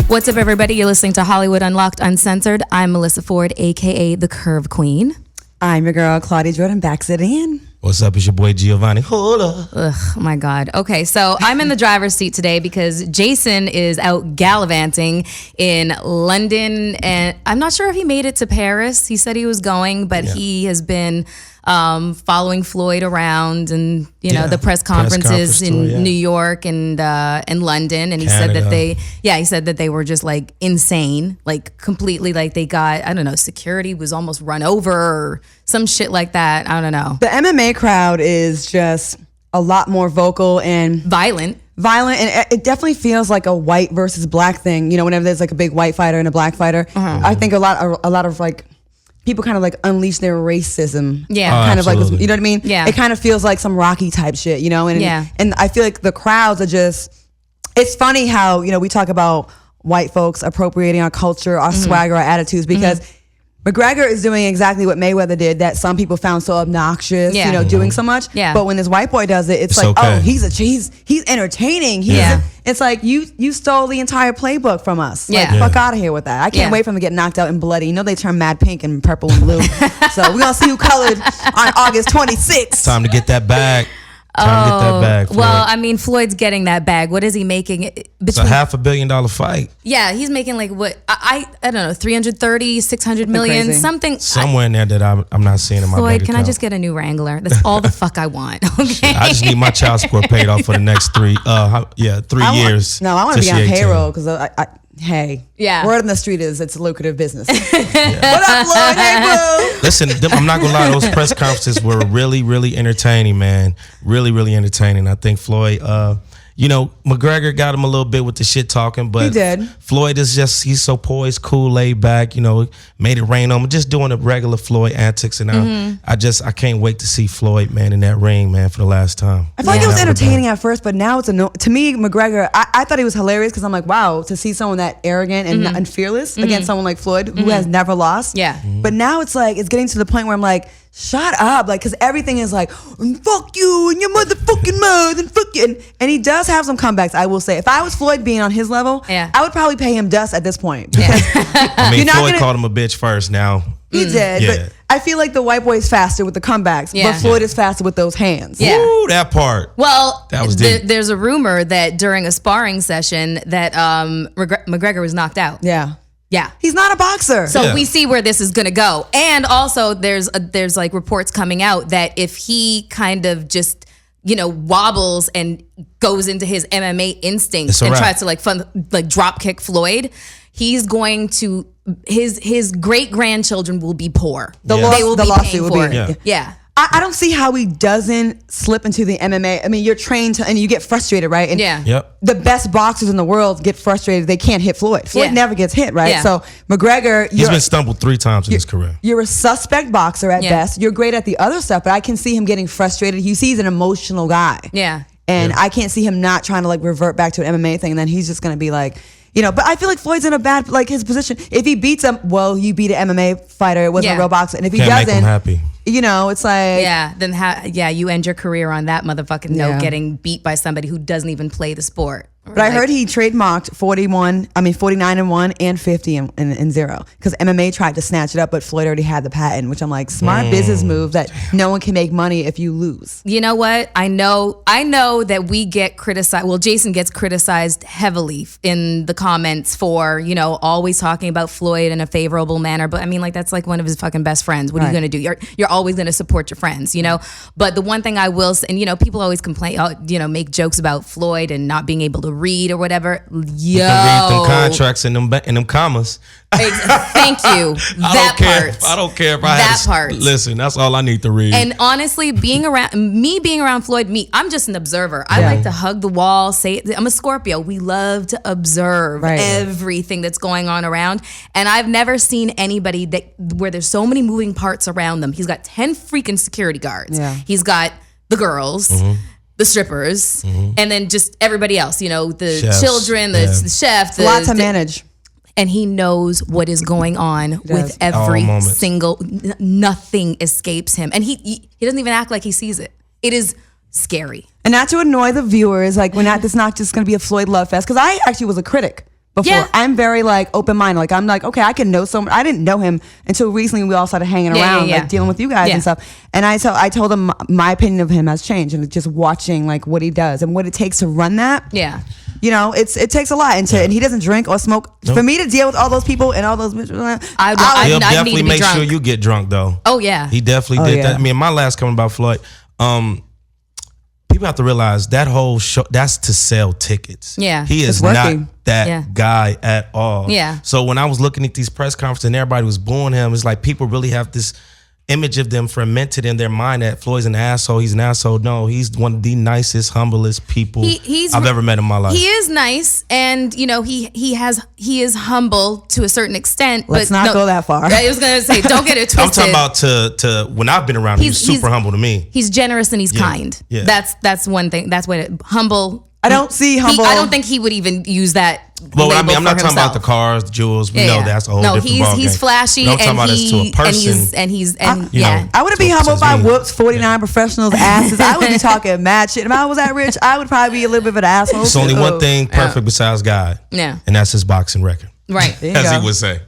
What's up, everybody? You're listening to Hollywood Unlocked Uncensored. I'm Melissa Ford, a.k.a. the Curve Queen. I'm your girl, Claudia Jordan, back sitting in. What's up? It's your boy, Giovanni. Hold up. Ugh, my God. Okay, so I'm in the driver's seat today because Jason is out gallivanting in London, and I'm not sure if he made it to Paris. He said he was going, but he has been following Floyd around and the press conferences in New York and London, and he said that they were just like insane, like completely, like they got, I don't know, security was almost run over or some shit like that. I don't know. The MMA crowd is just a lot more vocal and violent, and it definitely feels like a white versus black thing. Whenever there's like a big white fighter and a black fighter, I think a lot of like people kind of like unleash their racism. Yeah. Kind of like, you know what I mean? Yeah. It kind of feels like some Rocky type shit, And I feel like the crowds are just, it's funny how, we talk about white folks appropriating our culture, our swagger, our attitudes, because McGregor is doing exactly what Mayweather did that some people found so obnoxious, doing so much. Yeah. But when this white boy does it, it's like, okay. oh, he's entertaining. It's like you stole the entire playbook from us. Yeah. Like, fuck out of here with that. I can't wait for him to get knocked out and bloody. They turn mad pink and purple and blue. So we're gonna see who colored on August 26th. Time to get that bag. Well, I mean, Floyd's getting that bag. What is he making? It's a $500 million fight. Yeah, he's making like what? I don't know, 330, 600 million, crazy. something. Somewhere in there that I'm not seeing in my Floyd, bank can account. I just get a new Wrangler? That's all the fuck I want. Okay. I just need my child support paid off for the next 3 years. I want to be on payroll because hey, yeah. Word on the street is it's a lucrative business. What up, Floyd? Hey, boo. Listen, I'm not gonna lie. Those press conferences were really, really entertaining, man. Really, really entertaining. I think Floyd, McGregor got him a little bit with the shit talking, but he did. Floyd is he's so poised, cool, laid back. Made it rain on him. Just doing the regular Floyd antics, and I can't wait to see Floyd, man, in that ring, man, for the last time. I feel like it was entertaining at first, but now it's to me, McGregor. I thought he was hilarious because I'm like, wow, to see someone that arrogant and fearless against someone like Floyd who has never lost. Yeah. But now it's like it's getting to the point where I'm like, shut up, like, because everything is like, fuck you and your motherfucking mouth and fuck you. And he does have some comebacks, I will say. If I was Floyd being on his level, I would probably pay him dust at this point. Yeah. I mean, Floyd called him a bitch first now. He did, but I feel like the white boy is faster with the comebacks, but Floyd is faster with those hands. Yeah. Ooh, that part. Well, that was deep. There's a rumor that during a sparring session that McGregor was knocked out. Yeah. Yeah. He's not a boxer. So we see where this is going to go. And also there's like reports coming out that if he kind of just, wobbles and goes into his MMA instinct and tries to drop kick Floyd, he's going to his great grandchildren will be poor. They will be paying for it. Yeah. I don't see how he doesn't slip into the MMA. I mean, you're trained to, and you get frustrated, right? And the best boxers in the world get frustrated. They can't hit Floyd. Floyd never gets hit, right? Yeah. So McGregor, he's been stumbled 3 times in his career. You're a suspect boxer at best. You're great at the other stuff, but I can see him getting frustrated. He's an emotional guy. Yeah. And I can't see him not trying to like revert back to an MMA thing. And then he's just going to be like, but I feel like Floyd's in a bad, like his position. If he beats him, well, you beat an MMA fighter. It wasn't a real boxer. And if he doesn't, make him happy. It's like... Yeah, then you end your career on that motherfucking note, getting beat by somebody who doesn't even play the sport. But I heard he trademarked 49-1 and 50 and 0 because MMA tried to snatch it up, but Floyd already had the patent, which I'm like, smart business move that no one can make money if you lose. You know what? I know that we get criticized. Well, Jason gets criticized heavily in the comments for, always talking about Floyd in a favorable manner. But I mean, like, that's like one of his fucking best friends. What are you going to do? You're always going to support your friends, But the one thing I will say, and people always complain, make jokes about Floyd and not being able to read or whatever. You can read them contracts and them commas. Thank you. I don't care if I that part. Listen, that's all I need to read. And honestly, being around Floyd, I'm just an observer. I like to hug the wall. I'm a Scorpio. We love to observe everything that's going on around. And I've never seen anybody where there's so many moving parts around them. He's got 10 freaking security guards. Yeah. He's got the girls. The strippers, and then just everybody else, the chefs, children, the chef. A lot to manage. And he knows what is going on with every single, nothing escapes him. And he doesn't even act like he sees it. It is scary. And not to annoy the viewers, like it's not just going to be a Floyd love fest, because I actually was a critic before. Yeah. I'm very like open-minded. Like I'm like, okay, I can know someone. I didn't know him until recently. We all started hanging around, like dealing with you guys and stuff. And I told him my opinion of him has changed, and just watching like what he does and what it takes to run that. Yeah. You know, it takes a lot, and he doesn't drink or smoke. Nope. For me to deal with all those people and all those, he'll definitely make sure you get drunk though. Oh yeah, he definitely did that. I mean, my last comment about Floyd, people have to realize that whole show that's to sell tickets. Yeah, he is not that guy at all. Yeah. So when I was looking at these press conferences and everybody was booing him, it's like people really have this image of them fermented in their mind that Floyd's an asshole. He's an asshole. No, he's one of the nicest, humblest people I've ever met in my life. He is nice, and you know he is humble to a certain extent. Let's not go that far. I was gonna say, don't get it twisted. I'm talking about to when I've been around him, he's super humble to me. He's generous and he's kind. Yeah. That's one thing. That's what humble. I don't see humble. I don't think he would even use that. Well, I mean, I'm not talking about the cars, the jewels. We know that's a whole different ballgame. He's flashy, I'm talking about this to a person. I wouldn't be humble if I whooped 49 professionals' asses. I would be talking mad shit. If I was that rich, I would probably be a little bit of an asshole. It's only one thing perfect besides God. Yeah. And that's his boxing record. Right. As he would say.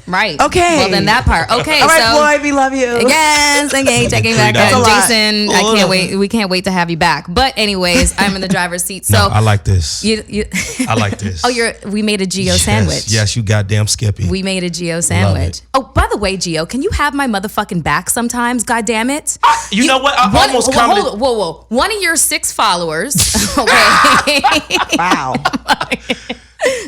Right. Okay. Well, then that part. Okay. All right, Floyd, we love you. Yes. Okay. Checking back in. Jason, I can't wait. We can't wait to have you back. But anyways, I'm in the driver's seat. So I like this. I like this. We made a Geo sandwich. Yes, you goddamn Skippy. We made a Geo sandwich. Oh, by the way, Geo, can you have my motherfucking back sometimes? God damn it. You know what? I almost commented. Whoa. One of your 6 followers. Okay. Wow.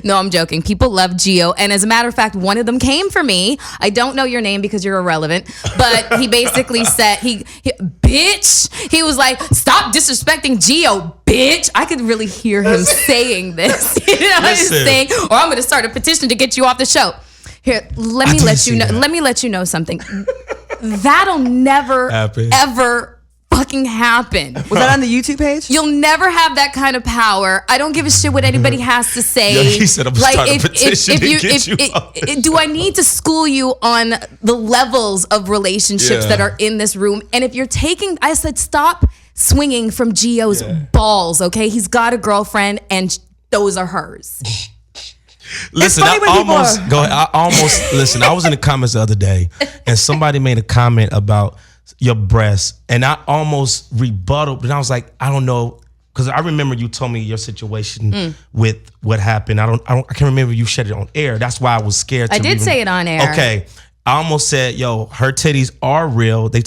No, I'm joking. People love Geo. And as a matter of fact, one of them came for me. I don't know your name because you're irrelevant. But he basically said, bitch. He was like, stop disrespecting Geo, bitch. I could really hear him saying this. You know what I'm saying? Or I'm going to start a petition to get you off the show. Here, let me let you know something. That'll never, ever fucking happen. Was that on the YouTube page? You'll never have that kind of power. I don't give a shit what anybody has to say. Yeah, he said I'm starting a petition to get you off. Do I need to school you on the levels of relationships that are in this room? And if you're I said stop swinging from Geo's balls, okay? He's got a girlfriend and those are hers. Listen, I was in the comments the other day and somebody made a comment about your breasts, and I almost rebutted, but I was like, I don't know, because I remember you told me your situation with what happened. I can't remember you said it on air. That's why I was scared. I did say it on air. Okay, I almost said, yo, her titties are real. They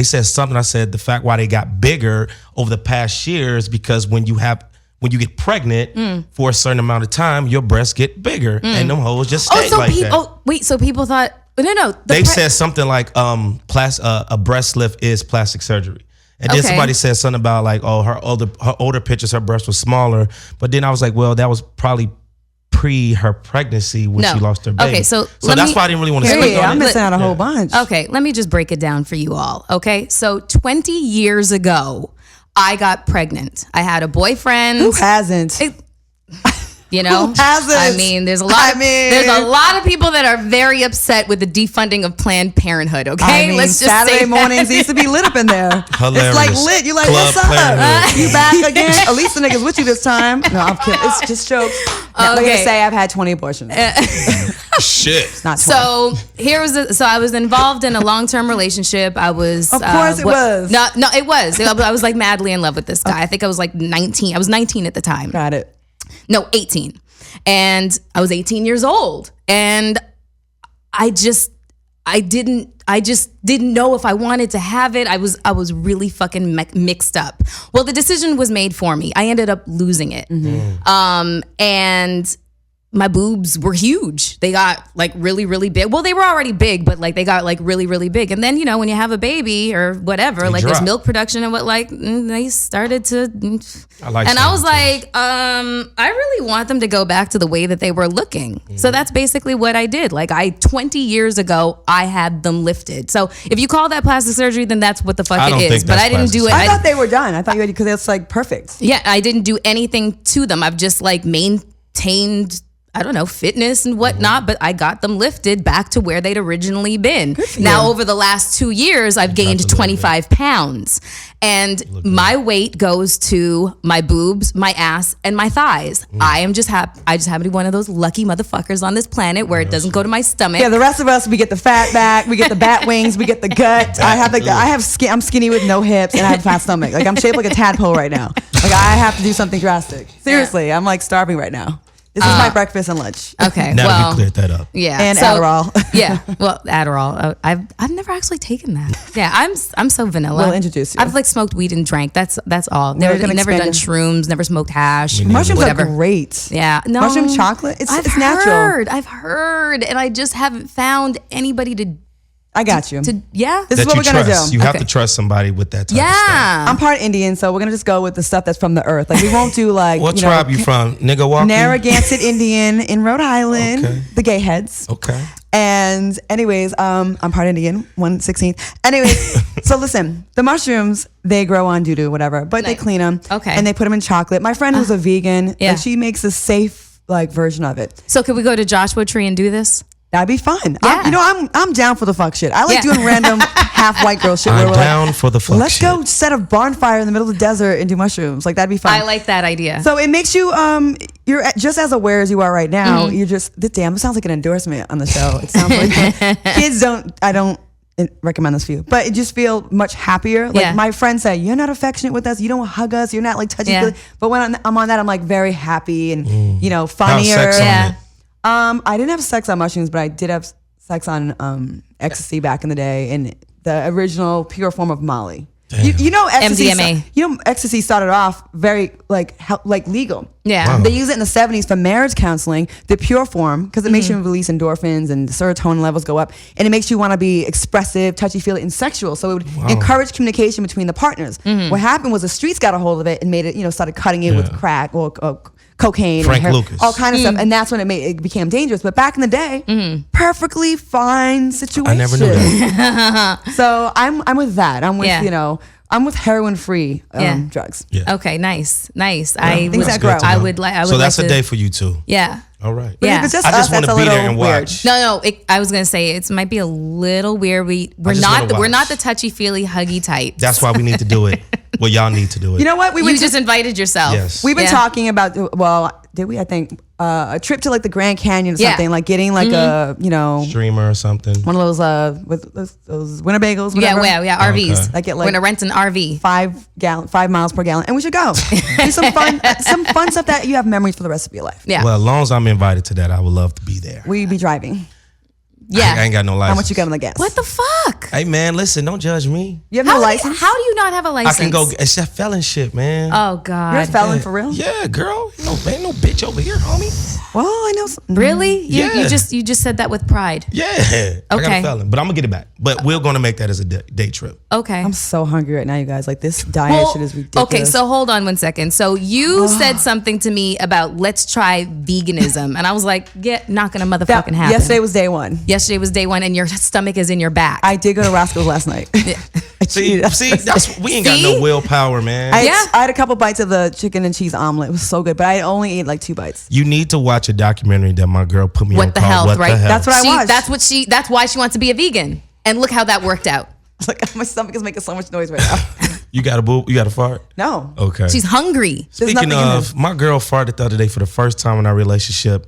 said something. I said the fact why they got bigger over the past years because when you get pregnant for a certain amount of time, your breasts get bigger, and them hoes just stay that. Oh, wait, so people thought. No. They said something like a breast lift is plastic surgery. And then somebody said something about like, oh, her older pictures, her breast was smaller. But then I was like, well, that was probably pre her pregnancy when she lost her baby. Okay, so that's why I didn't really want to speak on it. I'm missing out a whole bunch. Okay, let me just break it down for you all. Okay, so 20 years ago, I got pregnant. I had a boyfriend. Who hasn't? You know, I mean, there's a lot of people that are very upset with the defunding of Planned Parenthood. Okay, let's just Saturday mornings used to be lit up in there. Hilarious. It's like lit. You're like, Club what's up? You back again? At least the niggas with you this time. No, I'm kidding. It's just jokes. I'm gonna say I've had 20 abortions. Shit. It's not 20. So I was involved in a long-term relationship. I was. Of course it was. No, it was. I was like madly in love with this guy. I think I was like 19. I was 19 at the time. Got it. No, 18. And I was 18 years old. And I just didn't know if I wanted to have it. I was really fucking mixed up. Well, the decision was made for me. I ended up losing it. Mm-hmm. And my boobs were huge. They got like really, really big. Well, they were already big, but like they got like really, really big. And then, you know, when you have a baby or whatever, like there's milk production and they started to. I was like, I really want them to go back to the way that they were looking. Mm-hmm. So that's basically what I did. Like 20 years ago, I had them lifted. So if you call that plastic surgery, then that's what the fuck it is. But I didn't do it. I thought they were done. I thought you had, because it's like perfect. Yeah, I didn't do anything to them. I've just like maintained. I don't know, fitness and whatnot, but I got them lifted back to where they'd originally been. Now, over the last 2 years, I've gained 25 pounds. And my weight goes to my boobs, my ass, and my thighs. I just happen to be one of those lucky motherfuckers on this planet where it doesn't go to my stomach. Yeah, the rest of us, we get the fat back, we get the bat wings, we get the gut. I'm skinny with no hips, and I have a fat stomach. Like, I'm shaped like a tadpole right now. Like, I have to do something drastic. Seriously, I'm like starving right now. This is my breakfast and lunch. Okay, now we cleared that up. Yeah, and Adderall. Yeah, well, Adderall. I've never actually taken that. Yeah, I'm so vanilla. We'll introduce you. I've like smoked weed and drank. That's all. Never done shrooms. Never smoked hash. Mushrooms are great. Yeah, no mushroom chocolate. It's natural. I've heard, and I just haven't found anybody to. I got you. Yeah. This is what we're going to do. You have to trust somebody with that type of stuff. I'm part Indian, so we're going to just go with the stuff that's from the earth. Like, we won't do like. What tribe you from? Nigga walking? Narragansett Indian in Rhode Island. Okay. The gay heads. Okay. And anyways, I'm part Indian, 1/16. Anyways, so listen, the mushrooms, they grow on doo-doo, whatever, but they clean them. Okay. And they put them in chocolate. My friend who's a vegan, like, she makes a safe like version of it. So could we go to Joshua Tree and do this? That'd be fun. Yeah. I'm down for the fuck shit. I like doing random half white girl shit. I'm down for the fuck let's shit. go set a bonfire in the middle of the desert and do mushrooms. Like, that'd be fun. I like that idea. So it makes you, you're just as aware as you are right now. You're just, damn, it sounds like an endorsement on the show. It sounds like kids I don't recommend this for you, but it just feel much happier. Like, my friends say, you're not affectionate with us. You don't hug us. You're not like touchy. But when I'm on that, I'm like very happy and, funnier. How's sex on it? I didn't have sex on mushrooms, but I did have sex on ecstasy back in the day, in the original pure form of Molly. You know, ecstasy. MDMA. Ecstasy started off very like legal. Yeah, they use it in the 70s for marriage counseling. The pure form, because it makes you release endorphins and serotonin levels go up, and it makes you want to be expressive, touchy-feely, and sexual. So it would encourage communication between the partners. What happened was the streets got a hold of it and made it, started cutting it with crack or cocaine, Frank Lucas, all kind of stuff, and that's when it became dangerous. But back in the day, perfectly fine situation. I never knew that. So I'm with that. I'm with I'm with heroin-free drugs. Yeah. Okay, nice. Things that grow. I would like. So that's a day for you too. Yeah. All right. But if it's just I just want to be there and weird. watch. No. I was gonna say it might be a little weird. We're not the touchy-feely, huggy type. That's why we need to do it. Well, y'all need to do it. You know what? You just invited yourself. Yes. We've been talking about. Well, did we? I think a trip to like the Grand Canyon or something. Like getting like a streamer or something. One of those with those Winnebagos. Whatever. Yeah. RVs. Like we're gonna rent an RV. 5 miles per gallon, and we should go do some fun stuff that you have memories for the rest of your life. Yeah. Well, as long as I'm invited to that, I would love to be there. We be driving. Yeah. I ain't got no license. How much you got on the gas? What the fuck? Hey man, listen, don't judge me. You have no license? How do you not have a license? I can go. It's that felon shit, man. Oh God. You're a felon for real? Yeah, girl. Ain't no bitch over here, homie. Well, I know. Really? Yeah. You just said that with pride. Yeah. I got a felon, but I'm gonna get it back. But we're gonna make that as a day trip. Okay. I'm so hungry right now, you guys. Like, this diet shit is ridiculous. Okay, so hold on 1 second. So you said something to me about let's try veganism, and I was like, not gonna motherfucking happen. Yesterday was day one. Yesterday was day one, and your stomach is in your back. I did go to Roscoe's last night. See, we ain't got no willpower, man. I had a couple bites of the chicken and cheese omelet. It was so good, but I only ate like 2 bites. You need to watch a documentary that my girl put me on. What the health, right? That's what I watched. That's why she wants to be a vegan. And look how that worked out. Like, my stomach is making so much noise right now. You got a boob? You got a fart? No. Okay. She's hungry. Speaking of, my girl farted the other day for the first time in our relationship,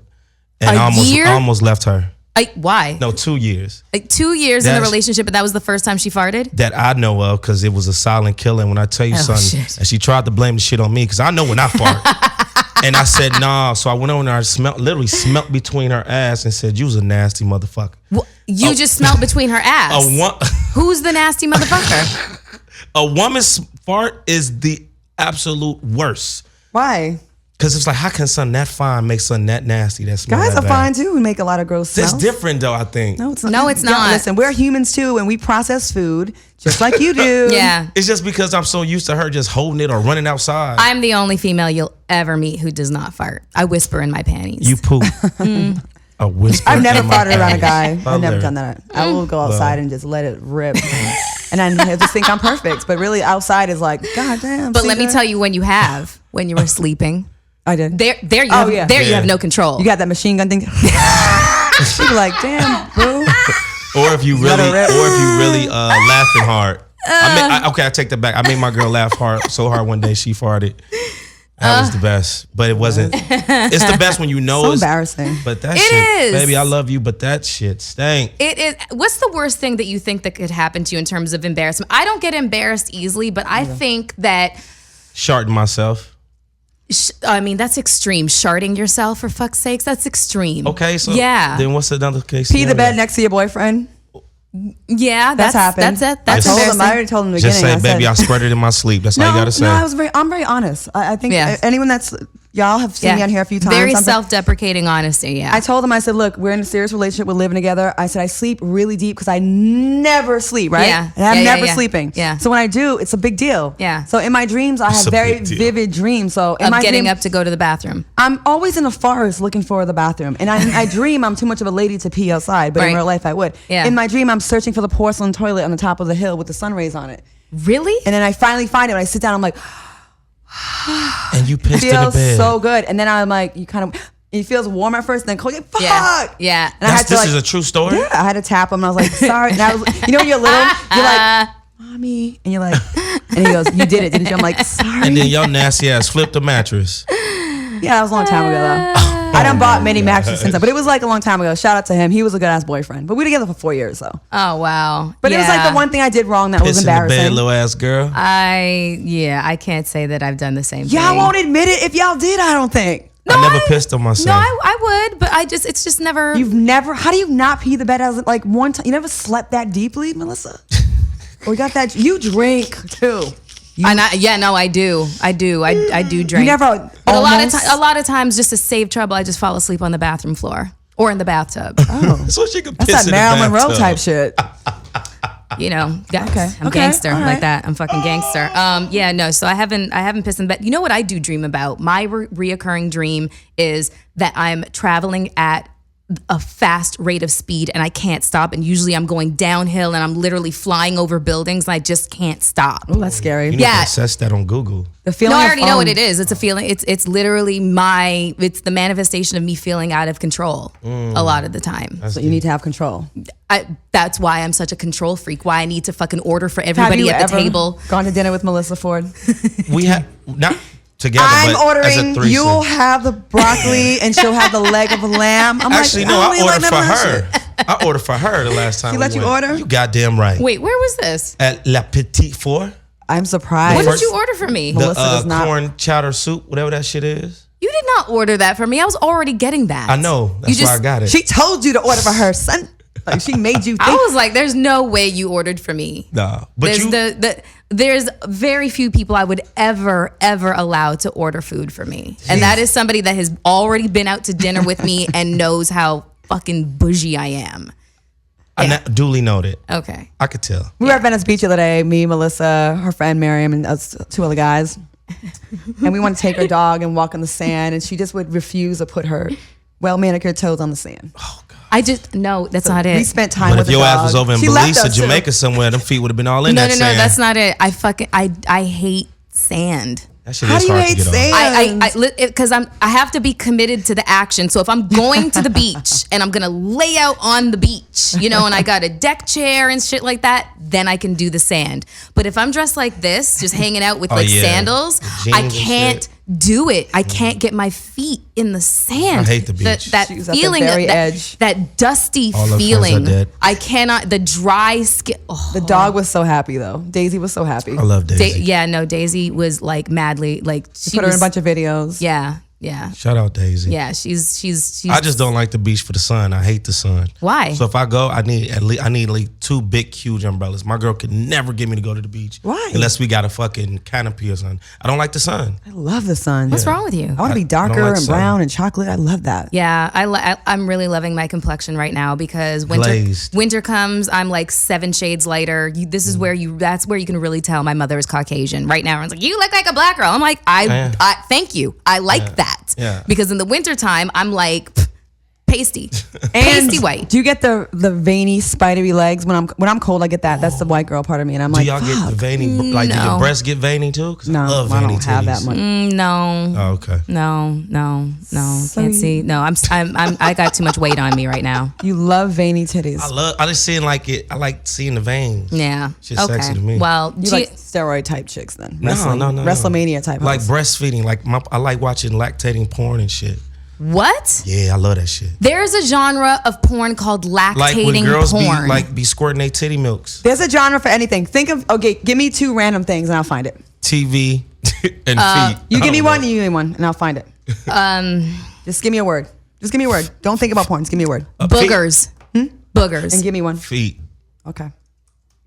and I almost left her. Why? No, 2 years. 2 years in the relationship, but that was the first time she farted? That I know of, because it was a silent killer. And when I tell you something, and she tried to blame the shit on me, because I know when I fart. And I said, nah. So I went over there, I literally smelled between her ass and said, you was a nasty motherfucker. You just smelled between her ass? Who's the nasty motherfucker? A woman's fart is the absolute worst. Why? Because it's like, how can something that fine make something that nasty that smells Guys that are bad? fine too. We make a lot of gross smells. It's different though, I think. No, it's not. No, it's not. Listen, we're humans too, and we process food just like you do. Yeah. It's just because I'm so used to her just holding it or running outside. I'm the only female you'll ever meet who does not fart. I whisper in my panties. You poop. A whisper. I've never farted around a guy. I've I've never done that. I will go outside and just let it rip. And I just think I'm perfect. But really outside is like, God damn. But let me tell you when you were sleeping. I did. There you have no control. You got that machine gun thing. She's like, damn, boo. Or if you really laughing hard. I take that back. I made my girl laugh so hard one day she farted. That was the best, but it wasn't. It's the best when you know so it's embarrassing. But that it shit, is. baby, I love you, but that shit stank. It is. What's the worst thing that you think that could happen to you in terms of embarrassment? I don't get embarrassed easily, but I think that Sharting myself. I mean, that's extreme. Sharting yourself, for fuck's sakes, that's extreme. Okay, so then what's another case? Pee the bed next to your boyfriend. Yeah, that's happened. That's I already told him in the Just beginning. say, baby, I spread it in my sleep. That's all you gotta say. No, I'm very honest. I think anyone that's y'all have seen me on here a few times. Very self-deprecating honesty. Yeah. I told him, I said, look, we're in a serious relationship. We're living together. I said, I sleep really deep because I never sleep, right? Yeah. And I'm never sleeping. Yeah. So when I do, it's a big deal. Yeah. So in my dreams, I have very vivid dreams. So in my getting dream, up to go to the bathroom. I'm always in the forest looking for the bathroom. And I dream I'm too much of a lady to pee outside, but in real life I would. Yeah. In my dream, I'm searching for the porcelain toilet on the top of the hill with the sun rays on it. Really? And then I finally find it. When I sit down, I'm like, and you pissed in the bed. Feels so good. And then I'm like, it feels warm at first, and then cold. Like, fuck. Yeah. And this is a true story? Yeah. I had to tap him, and I was like, sorry. And I was, when you're little, you're like, mommy. And you're like, and he goes, you did it, didn't you? I'm like, sorry. And then your nasty ass flipped the mattress. Yeah, that was a long time ago, though. I done bought many mattresses since then, but it was like a long time ago. Shout out to him. He was a good ass boyfriend. But we were together for 4 years, though. Oh, wow. But it was like the one thing I did wrong that was embarrassing. In the bed, little ass girl. I can't say that I've done the same thing. Y'all won't admit it if y'all did, I don't think. No, I never pissed on myself. No, I would, but it's just never. You've never, how do you not pee the bed as like one time? You never slept that deeply, Melissa? Or you got that, you drink too. I do. I do drink. You never. But a lot of times, just to save trouble, I just fall asleep on the bathroom floor or in the bathtub. Oh, so she can piss that's that in Marilyn the Monroe type shit. You know, guys, I'm gangster like that. I'm fucking gangster. So I haven't pissed in bed. You know what I do dream about? My reoccurring dream is that I'm traveling at a fast rate of speed and I can't stop, and usually I'm going downhill and I'm literally flying over buildings and I just can't stop. Oh, that's scary. You need to assess that on Google. The feeling. No, I already know what it is. It's a feeling. It's literally it's the manifestation of me feeling out of control a lot of the time. So you need to have control. That's why I'm such a control freak. Why I need to fucking order for everybody at the table. Gone to dinner with Melissa Ford? We have not together. I'm but ordering. As a You'll have the broccoli and she'll have the leg of a lamb. I'm actually like, no. I ordered for her. her. I ordered for her the last time. She let you order? You goddamn right. Wait, where was this? At La Petite Four. I'm surprised. What did you order for me? The corn chowder soup, whatever that shit is. You did not order that for me. I was already getting that. I know. That's why I got it. She told you to order for her, son. Like she made you think. I was like, there's no way you ordered for me. No. But there's very few people I would ever allow to order food for me. And that is somebody that has already been out to dinner with me and knows how fucking bougie I am. Yeah. Duly noted. Okay. I could tell. We were at Venice Beach the other day, me, Melissa, her friend Miriam, and us two other guys. And we want to take her dog and walk on the sand, and she just would refuse to put her well-manicured toes on the sand. Oh, God. No, that's not it. We spent time with the dog. But if your ass was over in Belize or Jamaica too. somewhere, them feet would have been all in that sand. No, that's not it. I hate sand. That shit is hard to get sand? Because I have to be committed to the action. So if I'm going to the beach and I'm gonna lay out on the beach, and I got a deck chair and shit like that, then I can do the sand. But if I'm dressed like this, just hanging out with sandals, I can't do it. I can't get my feet in the sand. I hate the beach. That feeling, that dusty all feeling. I cannot. The dry skin. Oh. The dog was so happy though. Daisy was so happy. I love Daisy. Daisy was like madly like. She put her in a bunch of videos. Yeah. Shout out Daisy. Yeah, she's. I just don't like the beach for the sun. I hate the sun. Why? So if I go, I need like 2 big, huge umbrellas. My girl could never get me to go to the beach. Why? Unless we got a fucking canopy or something. I don't like the sun. I love the sun. What's wrong with you? I want to be darker and brown and chocolate. I love that. Yeah, I'm really loving my complexion right now because winter comes. I'm like 7 shades lighter. This is that's where you can really tell my mother is Caucasian. Right now, everyone's like, you look like a black girl. I'm like, I thank you. I like that. Yeah. Because in the wintertime, I'm like, Pasty. And Pasty white. Do you get the veiny, spidery legs? When I'm cold, I get that. That's the white girl part of me, and I'm Do like, y'all get the veiny? Like, do your breasts get veiny too? 'Cause no, I love I veiny don't have that titties. much. No. Oh, okay. No. Can't see. No, I got too much weight on me right now. You love veiny titties. I just seeing like it. I like seeing the veins. Yeah. Shit's sexy to me. Well, You like steroid type chicks then? No. WrestleMania type. Like hoes. breastfeeding. Like I like watching lactating porn and shit. what? Yeah, I love that shit. There's a genre of porn called lactating Like when girls porn. be squirting their titty milks. There's a genre for anything. Give me 2 random things and I'll find it. TV and feet. You give me one, know. you give me one, and I'll find it. Just give me a word. Don't think about porn. Just give me a word. Boogers. Boogers. And give me one. Feet. Okay.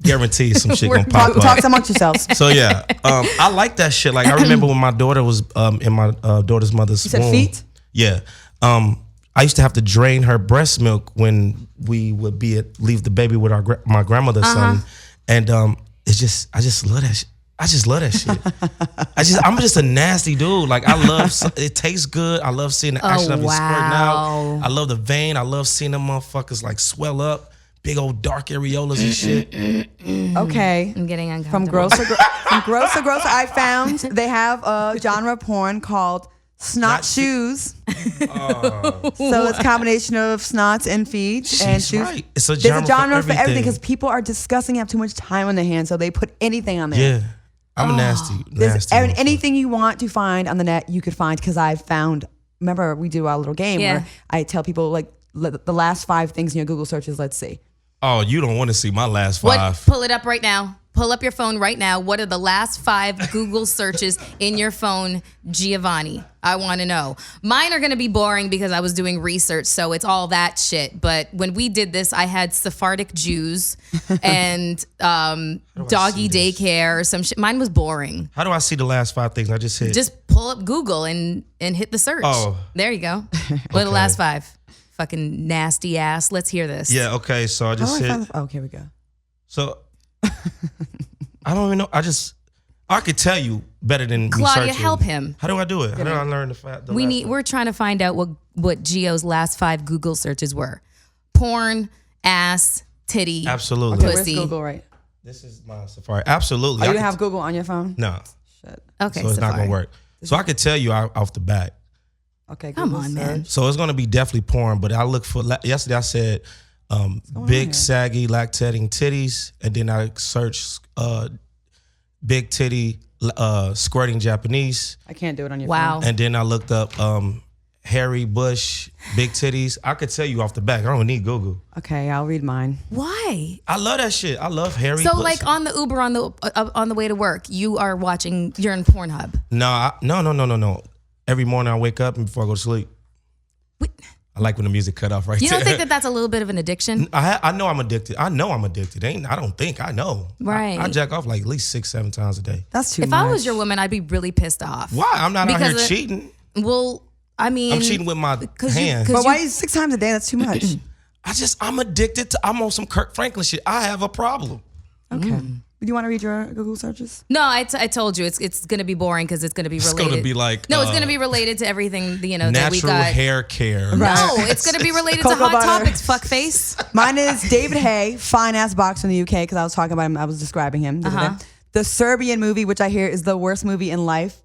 Guarantee some shit gonna pop up. Talk amongst yourselves. So yeah, I like that shit. Like I remember when my daughter was in my daughter's mother's You said womb. feet? Yeah. I used to have to drain her breast milk when we would leave the baby with my grandmother's son, and I just love that shit. I just love that shit. I'm just a nasty dude. Like I love it tastes good. I love seeing the action of it squirting out. I love the vein. I love seeing them motherfuckers like swell up, big old dark areolas and shit. Okay. I'm getting uncomfortable. From gross to gross, I found they have a genre of porn called snot shoes. So it's a combination of snots and feet and shoes. Right. It's a There's genre a genre for everything because people are disgusting, have too much time on their hands, so they put anything on there. Yeah. I'm a nasty. Anything you want to find on the net, you could find because I found. Remember, we do our little game where I tell people like the last 5 things in your Google searches. Let's see. Oh, you don't want to see my last 5. Pull it up right now. Pull up your phone right now. What are the last 5 Google searches in your phone, Giovanni? I want to know. Mine are going to be boring because I was doing research, so it's all that shit. But when we did this, I had Sephardic Jews and doggy daycare or some shit. Mine was boring. How do I see the last 5 things I just hit? Just pull up Google and hit the search. Oh. There you go. What are the last 5? Fucking nasty ass. Let's hear this. Yeah, okay, so I just hit. Here we go. So, I don't even know. I could tell you better than Claudia, me searching. help him. How do I do it? How do I learn the fact? We're trying to find out what Gio's last 5 Google searches were. Porn, ass, titty, Absolutely. Okay, pussy. where's Google right? This is my Safari. Absolutely. Oh, you have Google on your phone? No. Shit. Okay, So it's not Safari. going to work. So I could tell you off the bat. Okay, Come Google on, man. So it's going to be definitely porn, but I look for, yesterday I said big, saggy, lactating titties, and then I searched big titty, squirting Japanese. I can't do it on your Wow. phone. And then I looked up hairy bush, big titties. I could tell you off the back. I don't need Google. Okay, I'll read mine. Why? I love that shit. I love hairy So pussy. like on the Uber on the way to work, you're in Pornhub. No. Every morning I wake up and before I go to sleep. Wait. I like when the music cut off right You there. don't think that that's a little bit of an addiction? I know I'm addicted. I know I'm addicted. I don't think. I know. Right. I jack off like at least 6-7 times a day. That's too If much. I was your woman, I'd be really pissed off. Why? I'm not out here Because cheating. Well, I mean, I'm cheating with my hand. But why 6 times a day? That's too much. I'm addicted to, I'm on some Kirk Franklin shit. I have a problem. Okay. Do you want to read your Google searches? No, I told you it's going to be boring because it's going to be related. It's going to be like no, it's going to be related to everything that we natural got. hair care. No, it's going to be related to Cocoa hot butter. topics. Fuckface. Mine is David Hay, fine ass boxer in the UK, because I was talking about him. I was describing him. The Serbian movie, which I hear is the worst movie in life.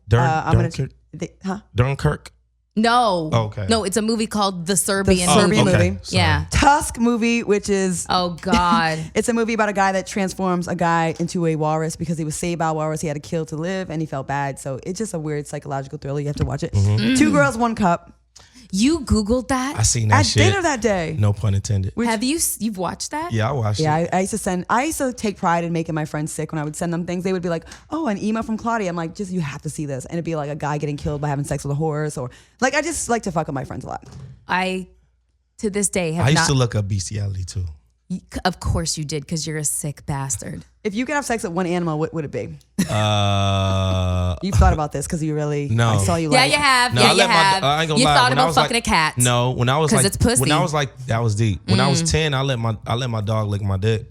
Dunkirk. No. Oh, okay. No, it's a movie called The Serbian Serbian Movie. movie. Sorry. Yeah. Tusk movie, which is Oh God. it's a movie about a guy that transforms a guy into a walrus because he was saved by a walrus. He had to kill to live, and he felt bad. So it's just a weird psychological thriller. You have to watch it. 2 Girls, 1 Cup. You Googled that? I seen that At shit. dinner that day. No pun intended. Have you've watched that? Yeah, I watched Yeah, it. I used to take pride in making my friends sick when I would send them things. They would be like, "Oh, an email from Claudia." I'm like, you have to see this, and it'd be like a guy getting killed by having sex with a horse, or like I just like to fuck with my friends a lot. I to this day have I used not. to look up bestiality too. Of course you did, because you're a sick bastard. If you could have sex with one animal, what would it be? Uh, You've thought about this because you really. No. I saw you. Yeah, like, you have. No, Yeah, I you let have. I ain't gonna You lie. thought When I about was fucking like, a cat. No, when I was 'Cause like, it's pussy. when I was like, that was deep. When I was 10, I let my dog lick my dick.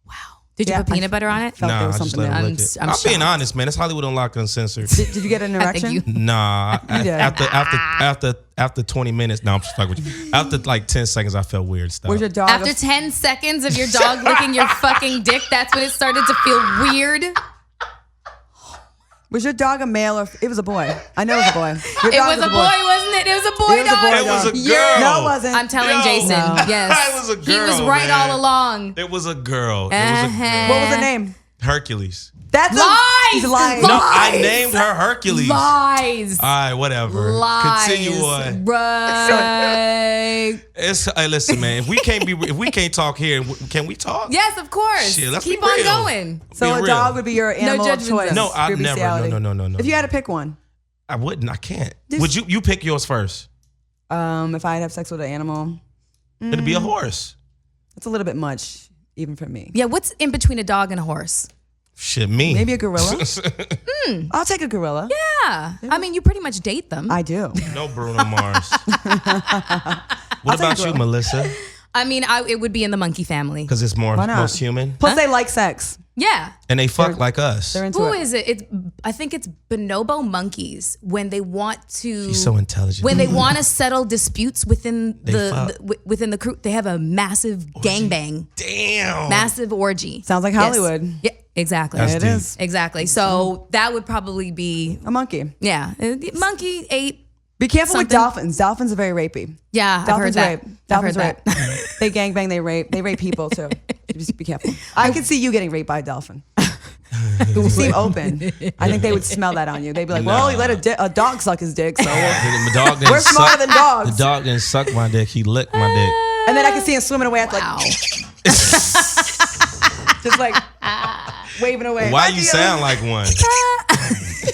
Wow. Did you put peanut butter on it? Felt there was I just something let there. him lick it. I'm I'm being shocked. honest, man. It's Hollywood Unlocked Uncensored. Did you get an erection? Nah. did. After 20 minutes, no, I'm just fucking with you. After like 10 seconds, I felt weird stuff. Was your dog After 10 seconds of your dog licking your fucking dick, that's when it started to feel weird. Was your dog a male or it was a boy? I know it was a boy. Your It dog was a boy, wasn't it? It was a boy It was a dog. boy It was a dog. girl. No, it wasn't. I'm telling Yo. Jason. No. Yes. It was a He was girl, right man. all along. It was a girl. It was a Uh-huh. What was the name? Hercules. That's Lies! He's lying. No, Lies! I named her Hercules. Lies. All right, whatever. Lies. Continue on. Right. It's hey, listen, man. If we can't talk here, can we talk? Yes, of course. Shit, let's Keep be on real. going. So Be a real. dog would be your animal of judgment choice. zone. No, I your never. bestiality. No. If you had to pick one, I wouldn't. I can't. Just- Would you pick yours first? if I'd have sex with an animal, It'd be a horse. it's a little bit much, even for me. Yeah, what's in between a dog and a horse? Shit, me. Maybe a gorilla. I'll take a gorilla. Yeah. I mean, you pretty much date them. I do. No Bruno Mars. What about you, Melissa? I mean, it would be in the monkey family. Because it's Why not? most human. Plus, they like sex. Yeah. And they fuck like us. They're into Who it. is it? I think it's bonobo monkeys when they want to. She's so intelligent. When they want to settle disputes within fuck. within the crew, they have a massive gangbang, Damn. massive orgy. Sounds like Yes. Hollywood. Yeah, exactly. That's It deep. is. Exactly. So that would probably be A monkey. monkey, ape. Be careful with Something. dolphins. Dolphins are very rapey. Yeah, I've Dolphins heard that. rape. I've Dolphins heard rape. that. They gangbang. They rape. They rape people too. Just be careful. I could see you getting raped by a dolphin. You seem open. I think they would smell that on you. They'd be like, "Well, he let a dog suck his dick, so The dog didn't we're smarter suck- than dogs." The dog didn't suck my dick. He licked my dick. And then I could see him swimming away after Wow. just like waving away. Why Bye, you Gio. sound like one?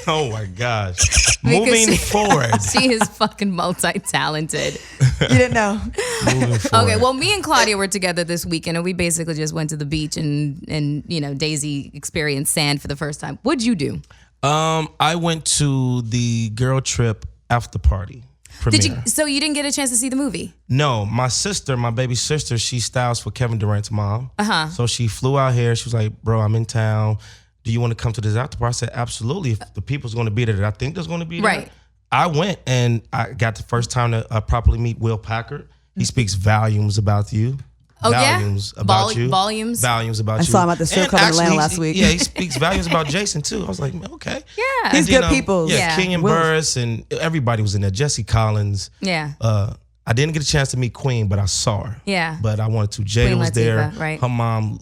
Oh my gosh. Because Moving forward. She is fucking multi-talented. You didn't know. Moving forward. Okay, well, me and Claudia were together this weekend, and we basically just went to the beach and Daisy experienced sand for the first time. What'd you do? I went to the girl trip after party. Premiere. Did you? So you didn't get a chance to see the movie? No, my sister, my baby sister, she styles for Kevin Durant's mom. So she flew out here. She was like, "Bro, I'm in town. Do you want to come to this after party?" I said, "Absolutely. If the people's going to be there that I think there's going to be there." Right. I went and I got the first time to properly meet Will Packard. He speaks volumes about you. Oh, yeah? Volumes about you. Volumes? Volumes about I you. saw him at the strip And club in actually, Atlanta last week. Yeah, he speaks volumes about Jason too. I was like, okay. Yeah. He's And good people. Yeah, Yeah. Kenyon Will- Burris and everybody was in there. Jesse Collins. Yeah. I didn't get a chance to meet Queen, but I saw her. Yeah. But I wanted to. Jada Queen was there. Latifah, right. Her mom,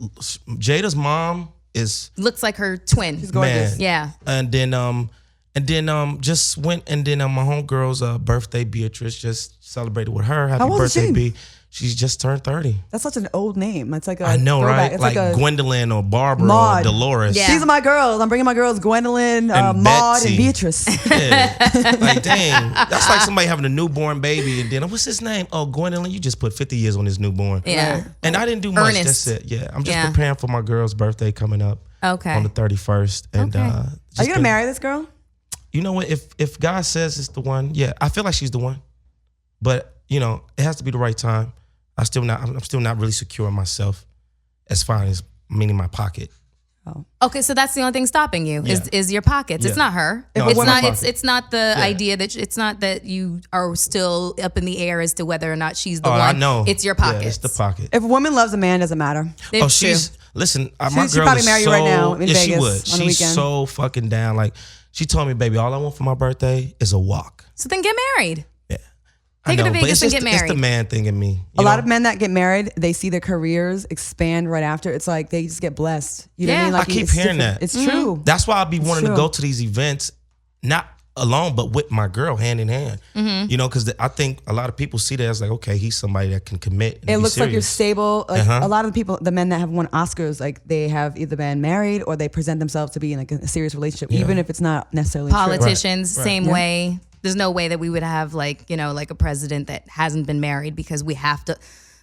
Jada's mom is Looks like her twin. She's gorgeous. man. Yeah. And then just went and then my homegirl's birthday, Beatrice, just celebrated with her. Happy How old is birthday, she? B. She's just turned 30. That's such an old name. It's like a I know, throwback. right? It's Like a Gwendolyn or Barbara Maud. or Dolores. Yeah. These are my girls. I'm bringing my girls Gwendolyn, And Maud, Betsy. and Beatrice. Yeah. Like, dang. That's like somebody having a newborn baby and then, what's his name? Oh, Gwendolyn, you just put 50 years on this newborn. Yeah. Right. And I didn't do much. Ernest. That's it. Yeah. I'm just Yeah. preparing for my girl's birthday coming up Okay. on the 31st. And Okay. Are you gonna marry this girl? You know what? If God says it's the one, yeah, I feel like she's the one. But, it has to be the right time. I'm still not really secure in myself as far as meaning my pocket. Okay, so that's the only thing stopping you Yeah. is your pockets. Yeah. It's not her. No, it's it's my not. pocket. It's not the Yeah. idea that it's not that you are still up in the air as to whether or not she's the Oh, one. I know. It's your Yeah, pockets. it's the pocket. If a woman loves a man, it doesn't matter. It's true. Listen, my She'd girl probably is marry you so, right now in yeah, she Vegas would. on the She's weekend. so fucking down. Like, she told me, baby, all I want for my birthday is a walk. So then get married. Yeah. Take her to but Vegas it's and just- get It's the married. man thing in me. A lot of men that get married, they see their careers expand right after. It's like they just get blessed. You know what I Yeah. mean? Like I keep it's hearing different. that. It's true. That's why I be wanting to true. go to these events, not alone, but with my girl, hand in hand. Because I think a lot of people see that as like, okay, he's somebody that can commit. And It be looks like you're serious. stable. Like Uh-huh. a lot of the people, the men that have won Oscars, like they have either been married or they present themselves to be in like a serious relationship, even if it's not necessarily true. Politicians, Right. same Yeah. way. There's no way that we would have like a president that hasn't been married because we have to.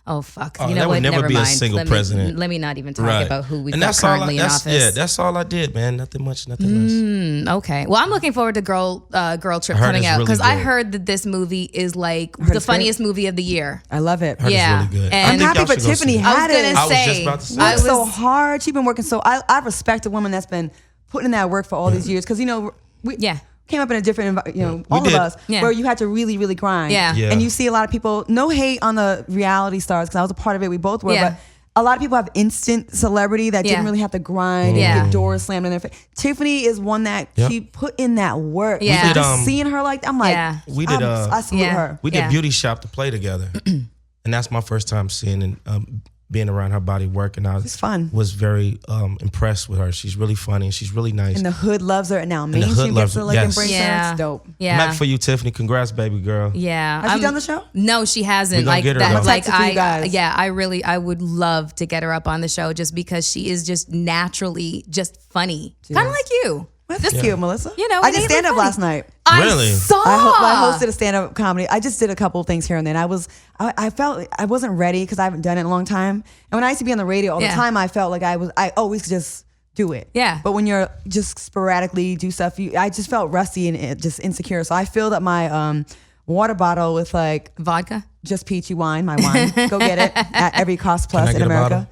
Oh fuck! Oh, you know that what? would never Never be a mind. single president. Let me not even talk about who we've and got that's all currently in office. Yeah, that's all I did, man. Nothing much, nothing less. Okay. Well, I'm looking forward to Girl Trip coming out because I heard that this movie is like the funniest movie of the year. I love it. Heard it's really good. And I'm happy for Tiffany had it. I was just about to say. Worked so hard. She's been working so. I respect a woman that's been putting in that work for all these years because we came up in a different all of us where you had to really really grind. And you see a lot of people. No hate on the reality stars because I was a part of it. We both were, but a lot of people have instant celebrity that didn't really have to grind and get doors slammed in their face. Tiffany is one that she put in that work. Yeah. Just seeing her like that, I'm like, I salute her. We did Beauty Shop to play together, and that's my first time seeing and being around her body work, and I was very impressed with her. She's really funny and she's really nice. And the hood loves her, and now mainstream gets to embrace her. It's dope. Yeah, Mac for you, Tiffany. Congrats, baby girl. Yeah, has she done the show? No, she hasn't. Like that. Like I would love to get her up on the show just because she is just naturally just funny, kind of like you. That's cute, Melissa. I did stand up last night. Really? I hosted a stand up comedy. I just did a couple of things here and then. I felt I wasn't ready because I haven't done it in a long time. And when I used to be on the radio all the time, I felt like I always could just do it. Yeah. But when you're just sporadically do stuff, I just felt rusty and just insecure. So I filled up my water bottle with like vodka, just peachy wine, my wine. Go get it at every Cost Plus in America.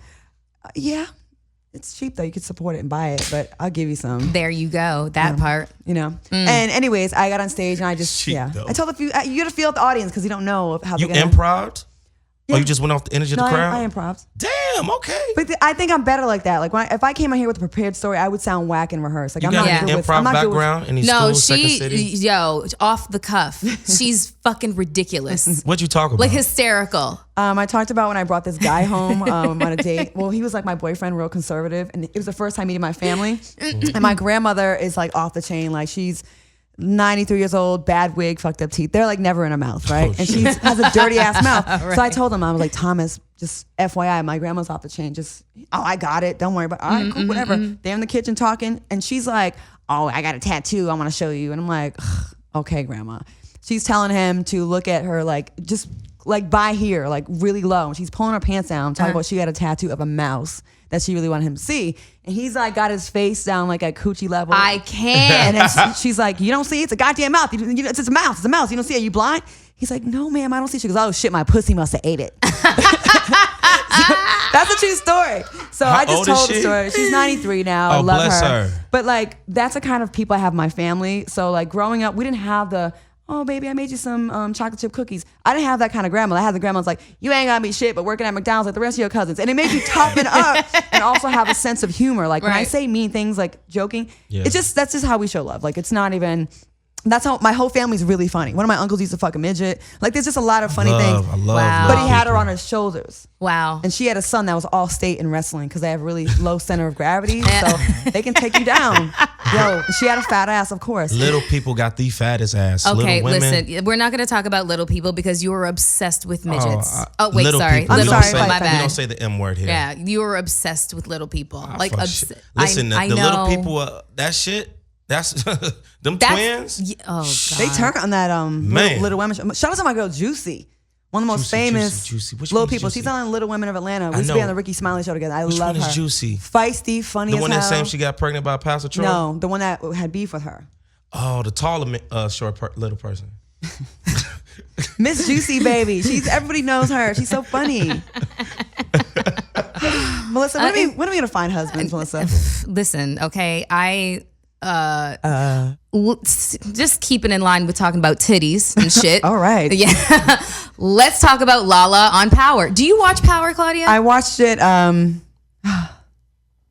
Yeah. It's cheap though. You could support it and buy it, but I'll give you some. There you go. That part. And anyways, I got on stage and I just cheap, though. I told a few. You got to feel out the audience because you don't know how you they're gonna. Improv? Or you just went off the energy of the crowd? I improv. Damn. Okay. But I think I'm better like that. Like if I came out here with a prepared story, I would sound whack and rehearse. Like you I'm got not an improv background in these schools, Second City? Off the cuff. She's fucking ridiculous. What'd you talk about? Like hysterical. I talked about when I brought this guy home on a date. Well, he was like my boyfriend, real conservative, and it was the first time meeting my family. And my grandmother is like off the chain. Like she's 93 years old, bad wig, fucked up teeth. They're like never in her mouth, right? And she has a dirty ass mouth. Right. So I told him, I was like, Thomas, just FYI, my grandma's off the chain. Just, I got it. Don't worry about it. All right, cool, whatever. They're in the kitchen talking, and she's like, oh, I got a tattoo I want to show you. And I'm like, okay, grandma. She's telling him to look at her like, just like by here, like really low. And she's pulling her pants down, talking about she had a tattoo of a mouse that she really wanted him to see. And he's like got his face down like at coochie level. I can't. And then she's like, you don't see it? It's a goddamn mouth. It's a mouse. It's a mouse. You don't see it? Are you blind? He's like, no, ma'am, I don't see it. She goes, oh shit, my pussy must have ate it. That's a true story. So I just told the story. She's 93 now. I love her. But like, that's the kind of people I have in my family. So like growing up, we didn't have the, oh baby, I made you some chocolate chip cookies. I didn't have that kind of grandma. I had the grandma that's like, you ain't gonna be shit, but working at McDonald's like the rest of your cousins. And it made you toughen up and also have a sense of humor. Like when I say mean things, like joking, it's just, that's just how we show love. Like it's not even, that's how my whole family's really funny. One of my uncles used to fuck a midget. Like there's just a lot of funny things. I love but he had her on his shoulders. Wow. And she had a son that was all state in wrestling because they have really low center of gravity. So they can take you down. Yo, she had a fat ass, of course. Little people got the fattest ass. Okay, little women, listen, we're not going to talk about little people because you were obsessed with midgets. Wait, little sorry. People. I'm sorry, my bad. We don't say the M word here. Yeah, you were obsessed with little people. Like, listen, the little people, that shit, that's them twins. Oh, God. They turn on that Little Women. Shout out to my girl Juicy. One of the most famous little people. She's on Little Women of Atlanta. We used to be on the Ricky Smiley show together. I love her. Which one is Juicy? Feisty, funny as hell. The one that saying she got pregnant by Pastor Troy? No, the one that had beef with her. Oh, the taller little person. Miss Juicy, baby. Everybody knows her. She's so funny. Melissa, when are we gonna find husbands, Melissa? Listen, okay, just keeping in line with talking about titties and shit. All right. Yeah. Let's talk about Lala on Power. Do you watch Power, Claudia? I watched it.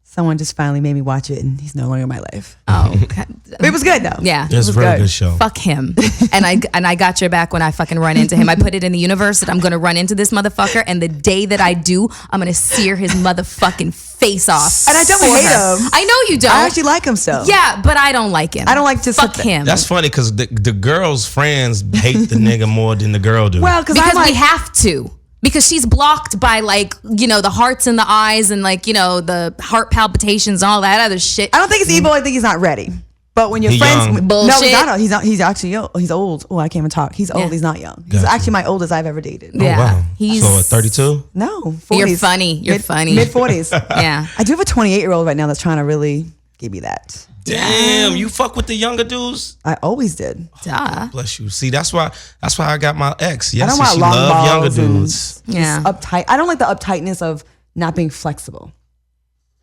Someone just finally made me watch it, and he's no longer in my life. Oh, okay. It was good though. Yeah, it was a very good show. Fuck him, and I got your back when I fucking run into him. I put it in the universe that I'm gonna run into this motherfucker, and the day that I do, I'm gonna sear his motherfucking face off. And I don't hate him. I know you don't. I actually like him still. Yeah, but I don't like him. I don't like just fuck him. That's funny because the girl's friends hate the nigga more than the girl do. Well, because we have to. Because she's blocked by the hearts in the eyes and the heart palpitations and all that other shit. I don't think it's evil. I think he's not ready. But when your He friends, young. no, Bullshit. he's not. He's actually old. He's old. Oh, I can't even talk. He's old. He's not young. He's Gotcha. actually my oldest I've ever dated. Yeah. Wow. He's so at 32? No, 40s. You're funny. You're funny. Mid 40s. Yeah. I do have a 28-year-old right now that's trying to really give me that. Damn, you fuck with the younger dudes? I always did. Duh. Bless you. See, that's why I got my ex. Yes, I don't want she long loved younger balls and dudes. Yeah. uptight. I don't like the uptightness of not being flexible.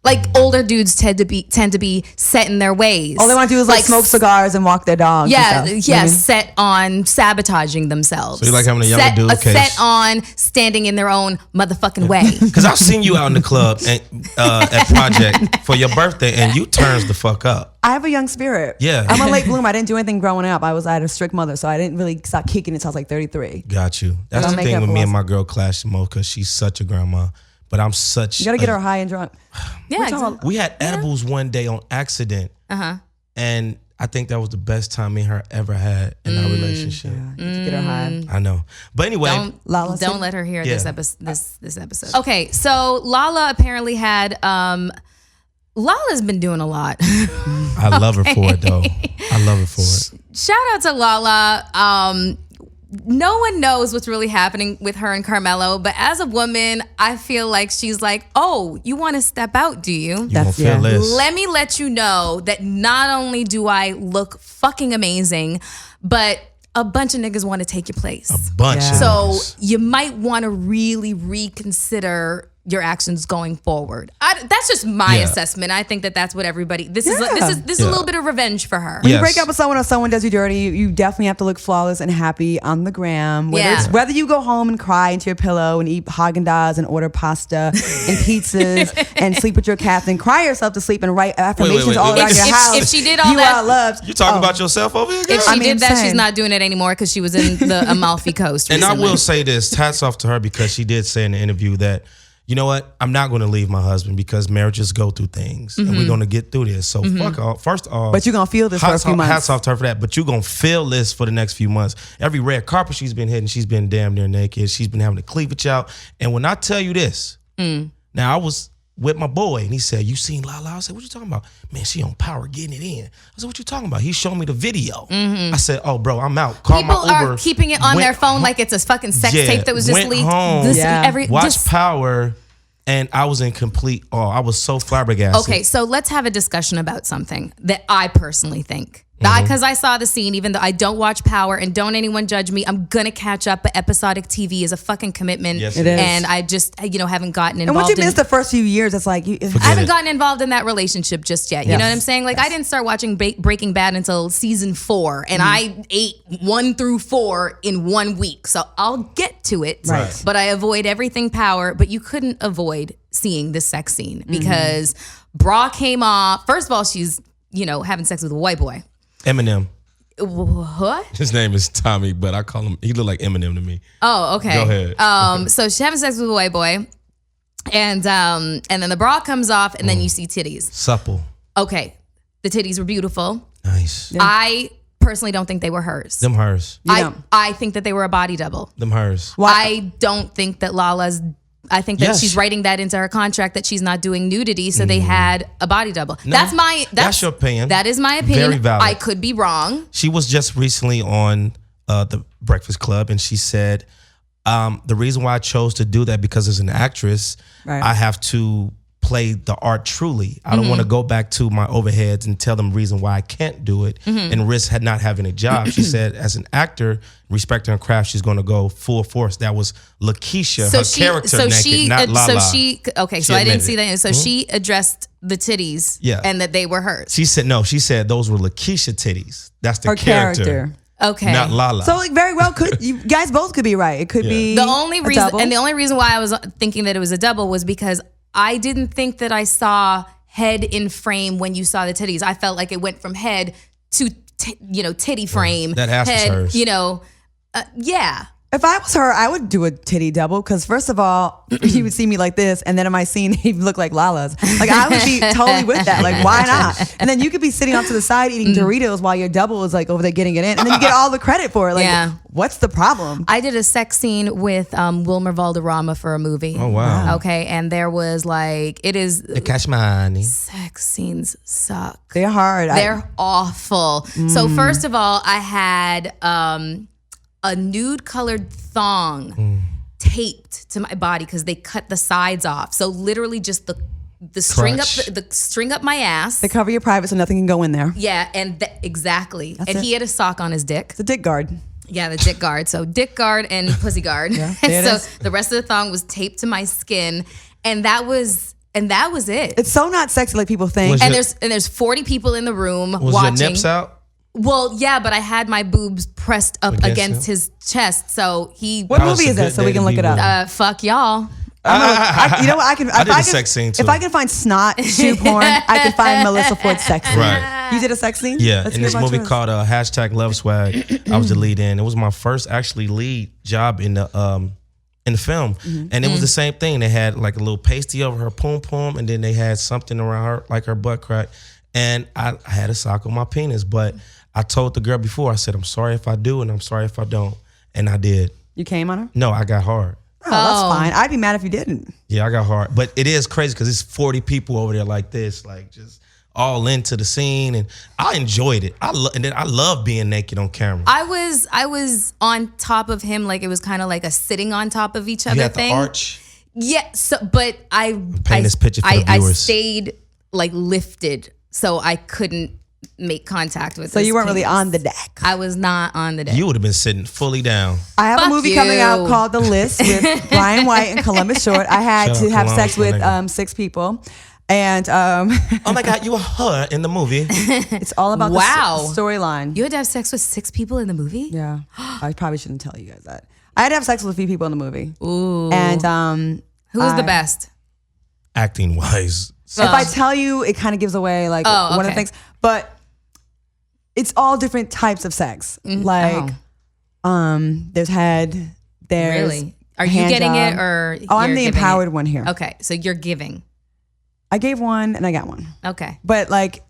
Like older dudes tend to be set in their ways. All they want to do is like smoke cigars and walk their dogs. Yeah, and stuff. yeah, You know what I mean? set on sabotaging themselves. So you like having a younger dude case? Set on standing in their own motherfucking way. Because I've seen you out in the club and, at Project for your birthday, and you turns the fuck up. I have a young spirit. Yeah. I'm a late bloomer. I didn't do anything growing up. I had a strict mother, so I didn't really start kicking until I was like 33. Got you. That's Don't the make thing up with for me and us. my girl clash the most because she's such a grandma. But I'm such. You gotta get her high and drunk. Yeah, exactly. We had edibles one day on accident. And I think that was the best time me and her ever had in our relationship. Yeah, you get her high. I know. But anyway. Don't let her hear Yeah. this episode. Okay, so Lala apparently had Lala's been doing a lot. I love her for it though. I love her for it. Shout out to Lala. No one knows what's really happening with her and Carmelo, but as a woman, I feel like she's like, oh, you want to step out, do you? You gonna feel this. Let me let you know that not only do I look fucking amazing, but a bunch of niggas want to take your place. A bunch of So niggas. you might want to really reconsider your actions going forward. That's just my assessment. I think that that's what everybody. This is a little bit of revenge for her. When you break up with someone or someone does you dirty, you definitely have to look flawless and happy on the gram. Whether you go home and cry into your pillow and eat Haagen-Dazs and order pasta and pizzas and sleep with your cat and cry yourself to sleep and write affirmations all around your house. If she did all you that, are loved. You talking about yourself over here, girl? If she did that, she's not doing it anymore because she was in the Amalfi Coast recently. And I will say this, hats off to her because she did say in the interview that, you know what, I'm not going to leave my husband because marriages go through things and we're going to get through this. So fuck off. First off. But you're going to feel this for a few months. Hats off to her for that. But you're going to feel this for the next few months. Every red carpet she's been hitting, she's been damn near naked. She's been having the cleavage out. And when I tell you this, now I was with my boy and he said, you seen Lala? I said, what you talking about? Man, she on Power getting it in. I said, what you talking about? He showed me the video. I said, oh, bro, I'm out. Call People my Uber. are keeping it on their phone like it's a fucking sex tape that was just went leaked. home, watched Power, and I was in complete awe. I was so flabbergasted. Okay, so let's have a discussion about something that I personally think. Because I saw the scene, even though I don't watch Power and don't anyone judge me, I'm gonna catch up. But episodic TV is a fucking commitment. Yes, it is. And I just, haven't gotten And involved once you miss the first few years, it's like I haven't gotten involved in that relationship just yet. You know what I'm saying? Like I didn't start watching Breaking Bad until season 4, and I ate 1 through 4 in 1 week. So I'll get to it. Right. But I avoid everything Power. But you couldn't avoid seeing the sex scene because bra came off. First of all, she's having sex with a white boy. Eminem. What? His name is Tommy, but I call him, he look like Eminem to me. Oh, okay. Go ahead. So she's having sex with a white boy, and then the bra comes off, and then you see titties. Supple. Okay, the titties were beautiful. Nice. Yeah. I personally don't think they were hers. Them hers. I think that they were a body double. Them hers. I don't think that Lala's. I think that Yes. she's writing that into her contract that she's not doing nudity, so they had a body double. No, That's your opinion. That is my opinion. Very valid. I could be wrong. She was just recently on the Breakfast Club, and she said, the reason why I chose to do that because as an actress, I have to play the art truly. I don't want to go back to my overheads and tell them the reason why I can't do it and risk not having a job. She said, as an actor, respecting her craft, she's going to go full force. That was Lakeisha, her character naked, not Lala. So I didn't see that. So she addressed the titties and that they were hers. She said, no, she said those were Lakeisha titties. That's the her character. Okay. Not Lala. So like very well you guys both could be right. It could be the only reason, double. and the only reason why I was thinking that it was a double was because I didn't think that I saw head in frame when you saw the titties. I felt like it went from head to titty frame. That ass head, is hers. Yeah. If I was her, I would do a titty double because first of all, he would see me like this, and then in my scene, he'd look like Lala's. Like I would be totally with that. Like why not? And then you could be sitting off to the side eating Doritos while your double is like over there getting it in, and then you get all the credit for it. Like, what's the problem? I did a sex scene with Wilmer Valderrama for a movie. Oh wow. Okay, and there was like The cash money. sex scenes suck. They're hard. They're awful. So first of all, I had a nude colored thong taped to my body because they cut the sides off. So literally just the string Crutch. up the string up my ass. They cover your private so nothing can go in there. Yeah, and exactly. That's and it. he had a sock on his dick. It's a dick guard. Yeah, the dick guard. So dick guard and pussy guard. there it So is. the rest of the thong was taped to my skin, and that was it. It's so not sexy like people think. Was and your- there's 40 people in the room Was watching. your nips out? Well, yeah, but I had my boobs pressed up against his chest, so he. What That was movie a is that? good So we day can to look be it up. with. Fuck y'all. You know what? I can. I did a can, sex scene, too. If I can find snot shoe porn, I can find Melissa Ford's sex scene. Right. You did a sex scene? Yeah, Let's in hear this about movie yours. called #Love Swag, I was the lead in. It was my first actually lead job in the film, and it was the same thing. They had like a little pasty over her pom pom, and then they had something around her like her butt crack, and I had a sock on my penis. But I told the girl before, I said, I'm sorry if I do, and I'm sorry if I don't, and I did. You came on her? No, I got hard. Oh, that's fine. I'd be mad if you didn't. Yeah, I got hard, but it is crazy because it's 40 people over there like this, like just all into the scene, and I enjoyed it. And then I love being naked on camera. I was on top of him, like it was kind of like a sitting on top of each other You had thing. the arch. Yeah, so but paint this picture for the I viewers. stayed like lifted, so I couldn't make contact with. So his you weren't really penis. on the deck. I was not on the deck. You would have been sitting fully down. I have Fuck a movie you. coming out called The List with Brian White and Columbus Short. I had Shout to out have Columbus, sex with my nigga. 6 people. And Oh my God, you were her in the movie. it's all about Wow. the storyline. You had to have sex with 6 people in the movie? Yeah. I probably shouldn't tell you guys that. I had to have sex with a few people in the movie. Ooh. And Who was the best? Acting wise. if I tell you, it kind of gives away like Oh, one of the okay. things. But it's all different types of sex. Like, there's head, there's Really? Are you hand getting job. it or Oh, I'm you're the giving empowered it? one here. Okay, so you're giving. I gave one and I got one. Okay, But like,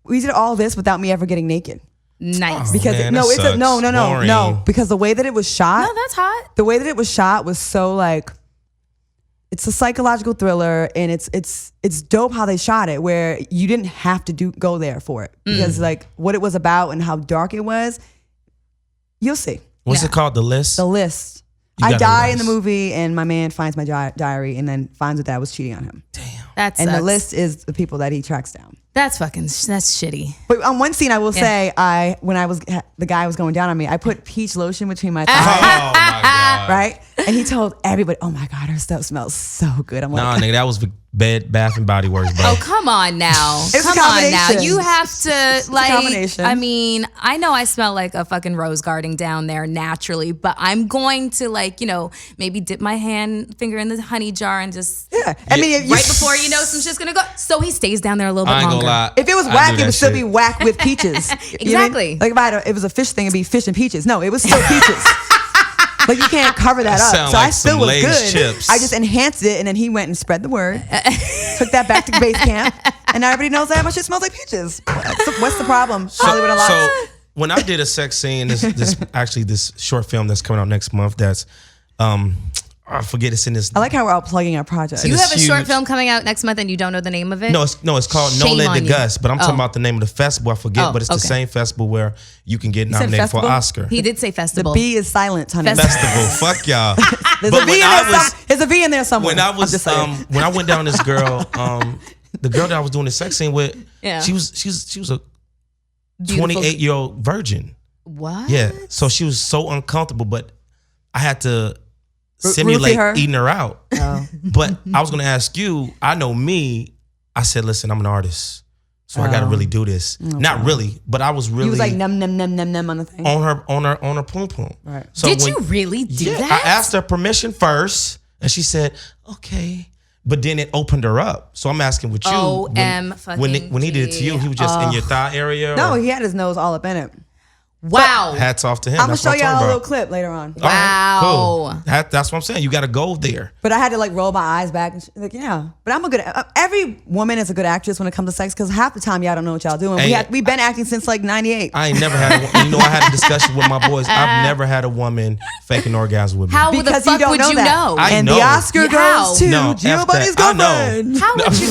we did all this without me ever getting naked. nice. Because Man, no, that it's a, no, sucks. Boring. no. Because the way that it was shot, No, that's hot. the way that it was shot was so like, it's a psychological thriller, and it's dope how they shot it, where you didn't have to go there for it because like what it was about and how dark it was. You'll see. What's it called? The List? The List. You I got a die in the list. movie, and my man finds my diary, and then finds out that I was cheating on him. That's And the list is the people that he tracks down. That's shitty. But on one scene, I will say, when the guy was going down on me, I put peach lotion between my thighs, Oh my God. right? And he told everybody, "Oh my God, her stuff smells so good." I'm like, Nah, nigga, that was Bed Bath and Body Works, bro. Oh, come on now. It's a Come on now. combination. You have to like combination. I mean, I know I smell like a fucking rose garden down there naturally, but I'm going to like, maybe dip my finger in the honey jar and just yeah. I mean, right before you know some shit's gonna go. So he stays down there a little bit I ain't longer. gonna lie. if it was I whack, do it that would still shit. be whack with peaches. You know what I mean? Exactly. Like if it was a fish thing, it'd be fish and peaches. No, it was still peaches. Like you can't cover that up. Sound So like I still some was Lay's good. chips. I just enhanced it, and then he went and spread the word. Took that back to base camp, and now everybody knows that my shit smells like peaches. What's the problem? Hollywood Unlocked. So when I did a sex scene, this short film that's coming out next month. That's I forget it's in this. I like how we're all plugging our projects. You It's have a short huge. film coming out next month and you don't know the name of it? No, it's called No Shame Let on the you. Gus, but I'm talking Oh. about the name of the festival. I forget, Oh, but it's the okay. same festival where you can get said nominated for festival? Oscar. He did say The festival. B is silent, honey. Festival, fuck y'all. There's But a V when in there. I was- There's a V in there somewhere. when I I'm was just saying. when I went down this girl, the girl that I was doing the sex scene with, Yeah. she was a Beautiful. 28-year-old virgin. What? Yeah, so she was so uncomfortable, but I had to Roofie simulate her? eating her out. Oh. But I was gonna ask you. I know me. I said, listen, I'm an artist, so I got to really do this. Not really, but I was really He was like num num num num num on the thing. on her pum pum. Right. So Did when- you really do Yeah, that? I asked her permission first, and she said, okay. But then it opened her up. So I'm asking with you. OM when he did it to you, he was just in your thigh area? No, or- he had his nose all up in it. Wow. Hats off to him. I'm gonna show y'all a little clip later on. Wow. Right, cool. That's what I'm saying. You got to go there. But I had to like roll my eyes back and like, yeah. But I'm a good. Every woman is a good actress when it comes to sex because half the time y'all don't know what y'all doing. We've been acting since like '98. I ain't never had. I had a discussion with my boys. I've never had a woman fake an orgasm with me. How the fuck would you know? And the Oscar goes to Giovanni's girlfriend. How would you?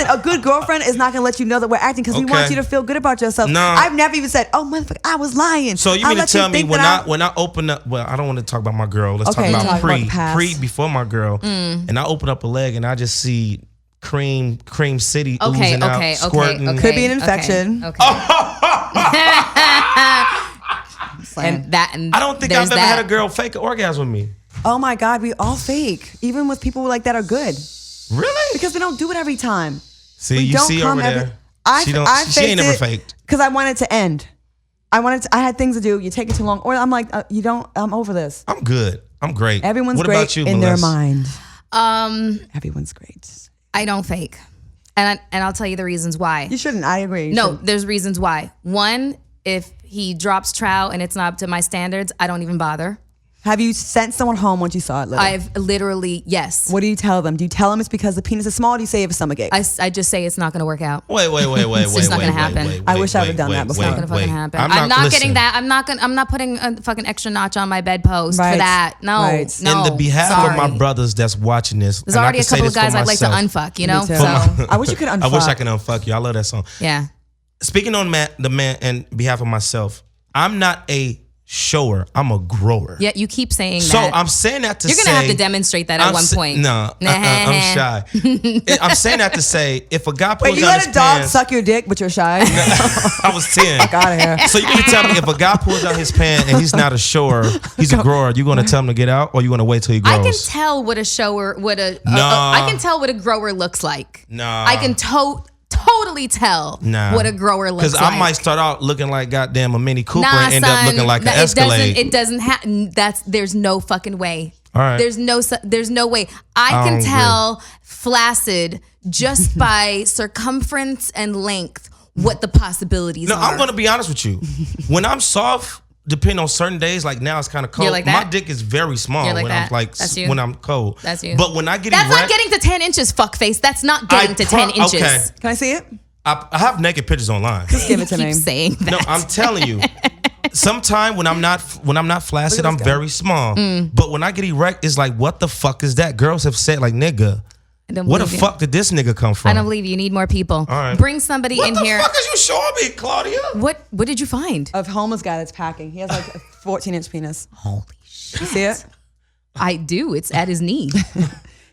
A good girlfriend is not gonna let you know that we're acting because we want you to feel good about yourself. No. I've never even said, "Oh motherfucker, I was lying." So you mean to tell me when I open up? Well, I don't want to talk about my girl. Let's talk about pre before my girl. And I open up a leg and I just see cream city oozing out, squirting. Could be an infection. Okay. And I don't think I've ever had a girl fake an orgasm with me. Oh my God, we all fake. Even with people like that are good. Really? Because we don't do it every time. See, you see over there. She ain't never faked. Because I wanted to end. I had things to do. You take it too long. Or I'm like, I'm over this. I'm good. I'm great. Everyone's what great about you, in Melissa? their mind. Everyone's great. I don't fake. And I'll tell you the reasons why. You shouldn't. I agree. There's reasons why. One, if he drops trow and it's not up to my standards, I don't even bother. Have you sent someone home once you saw it? I've literally, yes. What do you tell them? Do you tell them it's because the penis is small or do you say if it's stomachache? I just say it's not going to work out. Wait. It's just not going to happen. I wish I would have done that before. It's not going to fucking happen. I'm not getting that. I'm not putting a fucking extra notch on my bedpost for that. No, no. In the behalf of my brothers that's watching this, there's already a couple of guys I'd like to unfuck, you know? So I wish you could unfuck. I wish I could unfuck you. I love that song. Yeah. Speaking on the man and behalf of myself, I'm not a shower. I'm a grower. Yeah, you keep saying that. So I'm saying that to say... You're going to have to demonstrate that at one point. No, I'm shy. I'm saying that to say, if a guy pulls down his pants... Wait, you let a dog suck your dick, but you're shy? I was 10. Fuck out of here. So you can tell me if a guy pulls down his pants and he's not a shower, he's a grower, you going to tell him to get out or you going to wait till he grows? I can tell what a shower... I can tell what a grower looks like. Nah. I can totally tell what a grower looks like. Because I might start out looking like goddamn a Mini Cooper and end up looking like an Escalade. It doesn't happen. There's no fucking way. All right. There's no way. I can tell flaccid just by circumference and length what the possibilities are. No, I'm going to be honest with you. When I'm soft, depending on certain days, like now it's kind of cold. Like my dick is very small when I'm when I'm cold. That's you. But when I get That's erect, not getting to 10 inches, fuckface. That's not getting to 10 inches. Okay. Can I see it? I have naked pictures online. Just give it to me. Keep saying that. No, I'm telling you. Sometime when I'm not flaccid, I'm very small. But when I get erect, it's like, what the fuck is that? Girls have said like, nigga. Where the fuck did this nigga come from? I don't believe you. You need more people. All right. Bring somebody in here. What the fuck is you showing me, Claudia? What did you find? A homeless guy that's packing. He has like a 14-inch penis. Holy shit. You see it? I do. It's at his knee.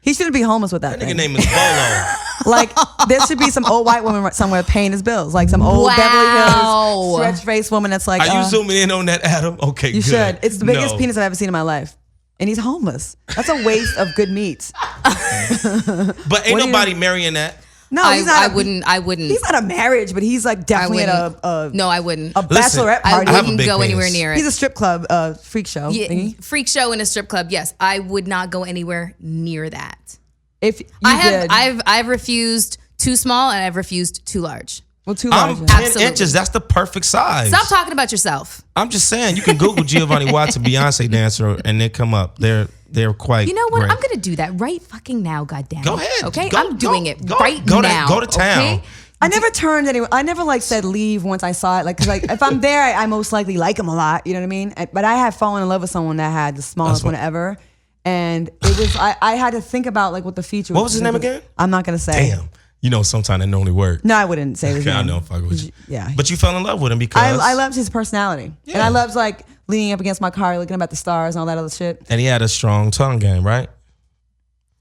He shouldn't be homeless with that That thing. nigga name is Bolo. Like, there should be some old white woman somewhere paying his bills. Like some old Beverly Hills stretch-faced woman that's like... Are you zooming in on that, Adam? Okay, you good. should. It's the biggest penis I've ever seen in my life. And he's homeless. That's a waste of good meat. But ain't nobody marrying that. No, he's not. I wouldn't. He's not a marriage, but he's like definitely at a no, I wouldn't. A bachelorette party. I wouldn't go anywhere near it. He's a strip club freak show. Yeah, freak show in a strip club. Yes, I would not go anywhere near that. If you I've refused too small and I've refused too large. Well, too large. I'm 10 inches. That's the perfect size. Stop talking about yourself. I'm just saying. You can Google Giovanni Watson Beyonce dancer and they come up. They're quite. You know what? great. I'm gonna do that right fucking now. Goddamn. Go ahead. Okay, I'm doing it right now. Go to town. Okay? I never turned anyone. I never like said leave once I saw it. Like, cause like if I'm there, I most likely like him a lot. You know what I mean? But I had fallen in love with someone that had the smallest one ever, and it was I had to think about like what the feature. What was his name again? I'm not gonna say. Damn. You know, sometimes that normally work. No, I wouldn't say his name. I know, fuck with you. Yeah. But you fell in love with him because I loved his personality, and I loved like leaning up against my car, looking up at the stars and all that other shit. And he had a strong tongue game, right?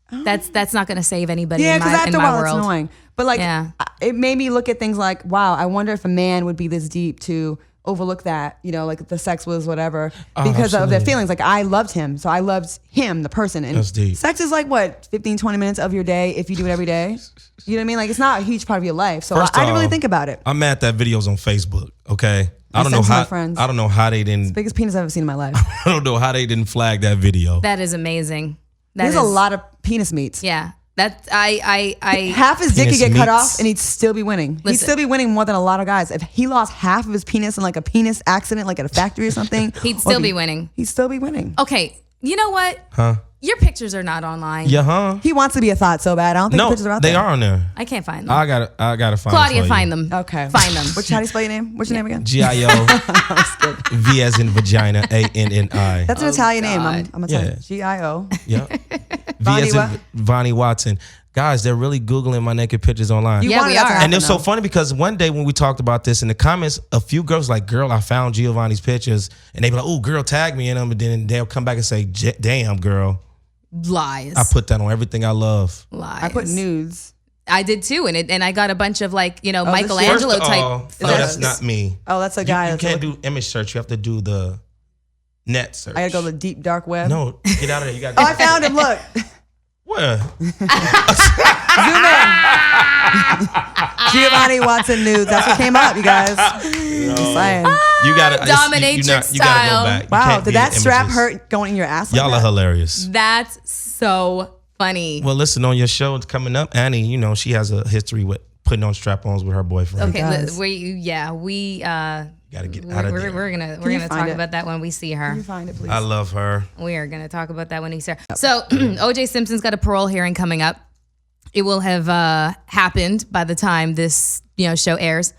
That's not gonna save anybody. Yeah, because after a while world. it's annoying. But like, it made me look at things like, wow, I wonder if a man would be this deep to overlook that, you know, like the sex was whatever because of their feelings. Like I loved him, so I loved him, the person. And that's deep. Sex is like what, 15, 20 minutes of your day if you do it every day. You know what I mean? Like it's not a huge part of your life. So I didn't really think about it. I'm mad that video's on Facebook. Okay, I don't know how they didn't. It's the biggest penis I've ever seen in my life. I don't know how they didn't flag that video. That is amazing. There's a lot of penis meats. Yeah. That I half his dick could get cut meats. off and he'd still be winning. He'd Listen. still be winning more than a lot of guys. If he lost half of his penis in like a penis accident, like at a factory or something, he'd still be winning. He'd still be winning. Okay, you know what? Huh? Your pictures are not online. Yeah, huh? He wants to be a thought so bad. I don't think the No, pictures are out there. they are on there. I can't find them. I gotta find Claudia, them. find them. Okay. Find them. How do you spell your name? What's your name again? GIO V as in vagina ANNI. That's an Italian name. God. I'm Italian. Yeah. G-I-O. Yeah. V as in Vonnie Watson. Guys, they're really Googling my naked pictures online. Yeah, we are. And it's so funny because one day when we talked about this in the comments, a few girls like, girl, I found Giovanni's pictures. And they be like, oh, girl, tag me in them. And then they'll come back and say, damn, girl. Lies. I put that on everything I love. Lies. I put nudes. I did too, and I got a bunch of like Michelangelo First of all, type. no, that's not me. Oh, that's a guy. You can't do image search. You have to do the net search. I gotta go to the deep dark web. No, get out of there. You got. Oh, I found him. Look. Where? Zoom in. Giovanni Watson nudes. That's what came up, you guys. Just saying. You gotta Dominatrix you gotta go style. back. You Wow, can't did be that in strap images. hurt going in your ass? Y'all like are that? hilarious. That's so funny. Well, listen, on your show it's coming up, Annie, you know, she has a history with putting on strap-ons with her boyfriend. Okay, does. we Gotta get out of there. we're gonna you talk find it? about that when we see Can her. you find it, please? I love her. We are gonna talk about that when we see her. So OJ Simpson's got a parole hearing coming up. It will have happened by the time this show airs.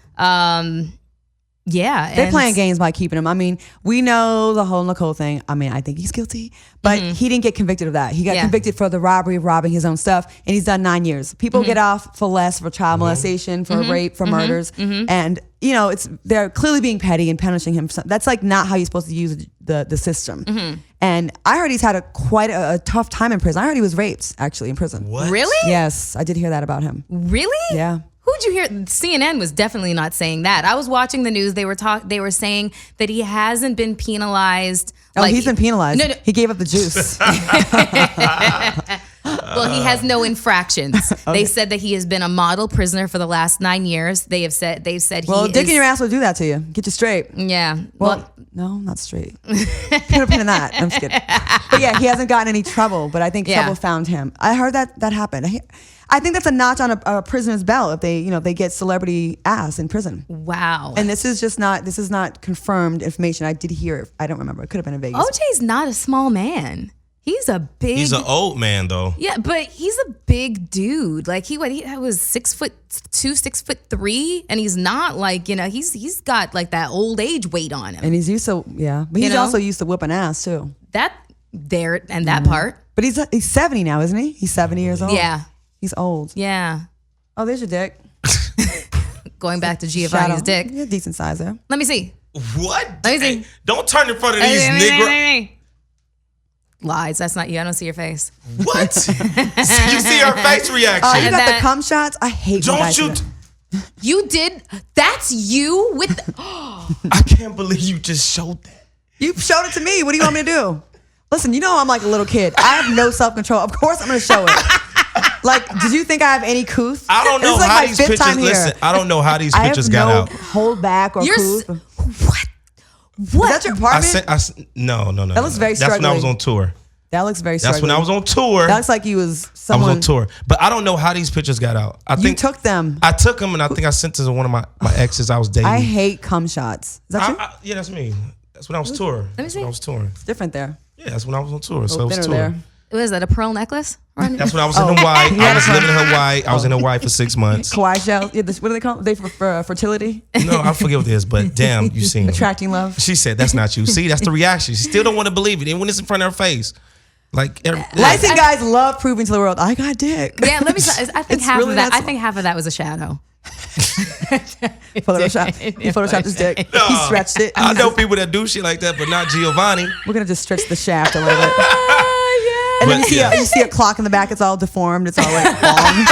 Yeah, They're playing games by keeping him. I mean, we know the whole Nicole thing. I mean, I think he's guilty, but he didn't get convicted of that. He got convicted for the robbery of robbing his own stuff, and he's done 9 years. People get off for less for child molestation, for rape, for murders, and they're clearly being petty and punishing him. That's like not how you're supposed to use the system. And I heard he's had quite a tough time in prison. I heard he was raped actually in prison. What? Really? Yes, I did hear that about him. Really? Yeah. Who'd you hear? CNN was definitely not saying that. I was watching the news. They were saying that he hasn't been penalized. Oh, he's been penalized. No. He gave up the juice. Well, he has no infractions. Okay. They said that he has been a model prisoner for the last 9 years. They've said well, dick in your ass will do that to you. Get you straight. Yeah. Well, no, not straight. Put a pin in that. I'm just kidding. But yeah, he hasn't gotten any trouble. But I think trouble found him. I heard that happened. I think that's a notch on a prisoner's belt if they get celebrity ass in prison. Wow. And this is not confirmed information. I did hear it. I don't remember. It could have been in Vegas. OJ's not a small man. He's a big. He's an old man though. Yeah, but he's a big dude. Like he was 6'2", 6'3", and he's not like he's got like that old age weight on him. And he's used to but he's also used to whipping ass too. That part. But he's 70 now, isn't he? He's 70 years old. Yeah. He's old. Yeah. Oh, there's your dick. Going back to Giovanni's dick. Yeah, decent size there. Let me see. What? Let me see. Hey, don't turn in front of these niggas. Lies. That's not you. I don't see your face. What? You see her face reaction. Oh, you got that- the cum shots? I hate when guys Don't do you? that. You did. That's you with. I can't believe you just showed that. You showed it to me. What do you want me to do? Listen, I'm like a little kid. I have no self-control. Of course I'm going to show it. Like, did you think I have any couth? I don't know This is like how my these fifth pictures. time here. Listen, I don't know how these I pictures have got no out. hold back or You're couth. what? Is that your apartment? No. That looks very That's when I was struggling. on tour. That looks very That's struggling. when I was on tour. That looks like you was I was someone. on tour, but I don't know how these pictures got out. I You think took them. I took them, and I think I sent them to one of my exes I was dating. I hate cum shots. Is that true? Yeah, that's me. That's when I was touring. That's when I was touring. It's different there. Yeah, that's when I was on tour. So A it was thinner touring. there. Was that a pearl necklace? That's when I was in Hawaii. I was living in Hawaii. I was in Hawaii for 6 months. Kawaii shell. Yeah, what do they call it? They for fertility? No, I forget what it is, but damn, you seen it. Attracting love. She said, that's not you. See, that's the reaction. She still don't want to believe it. And when it's in front of her face. Like, Light-skinned guys love proving to the world, I got dick. Yeah, let me. I think It's half really of that. that I think half of that was a shadow. Photoshopped his dick. He stretched it. I know people that do shit like that, but not Giovanni. We're gonna just stretch the shaft a little bit. Oh, And then But, you see a clock in the back. It's all deformed. It's all like long.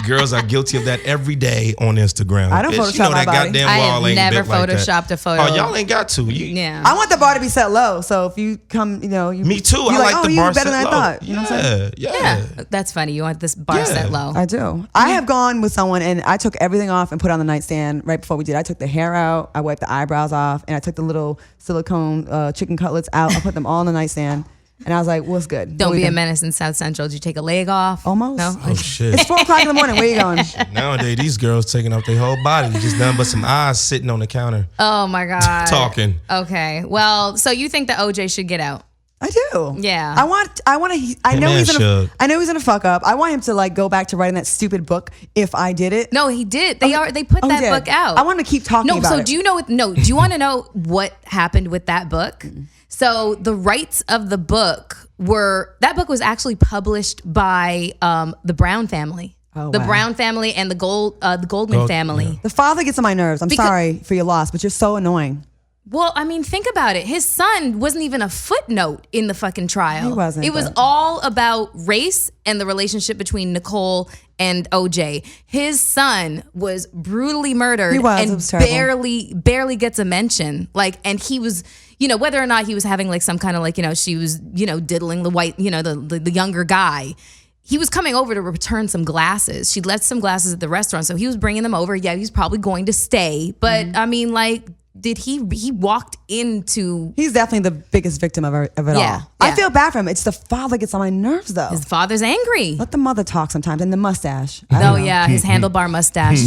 Girls are guilty of that every day on Instagram. I don't Bitch, Photoshop you know my that body. goddamn I wall have ain't never built like that. photoshopped a photo. Oh, y'all ain't got to. Yeah. I want the bar to be set low. So if you come, you. Me too. You're I like the you bar better set than low. I thought. You know what I'm saying? Yeah. That's funny. You want this bar Yeah. set low. I do. I have gone with someone and I took everything off and put it on the nightstand right before we did. I took the hair out. I wiped the eyebrows off, and I took the little silicone chicken cutlets out. I put them all on the nightstand. And I was like, what's good? Don't be a menace in South Central. Did you take a leg off? Almost. No? Oh, shit. It's 4:00 in the morning. Where you going? Nowadays, these girls taking off their whole body. Just nothing but some eyes sitting on the counter. Oh, my God. Talking. Okay. Well, so you think that OJ should get out? I do. Yeah. I know he's gonna fuck up. I want him to like go back to writing that stupid book. If I did it. No, he did. They put that book out. I want him to keep talking about it. So do you know? Do you want to know what happened with that book? So the rights of the book was actually published by the Brown family. Oh, the wow. Brown family and the Goldman family. Yeah. The father gets on my nerves. I'm sorry for your loss, but you're so annoying. Well, I mean, think about it. His son wasn't even a footnote in the fucking trial. He wasn't. It was all about race and the relationship between Nicole and OJ. His son was brutally murdered It and was terrible. barely gets a mention. And he was, whether or not he was having like some kind of like, she was, diddling the white, the younger guy. He was coming over to return some glasses. She'd left some glasses at the restaurant. So he was bringing them over. Yeah, he's probably going to stay. But I mean, like, he walked into... He's definitely the biggest victim of it all. Yeah. I feel bad for him. It's the father gets on my nerves, though. His father's angry. Let the mother talk sometimes. And the mustache. Oh, yeah. His handlebar mustache.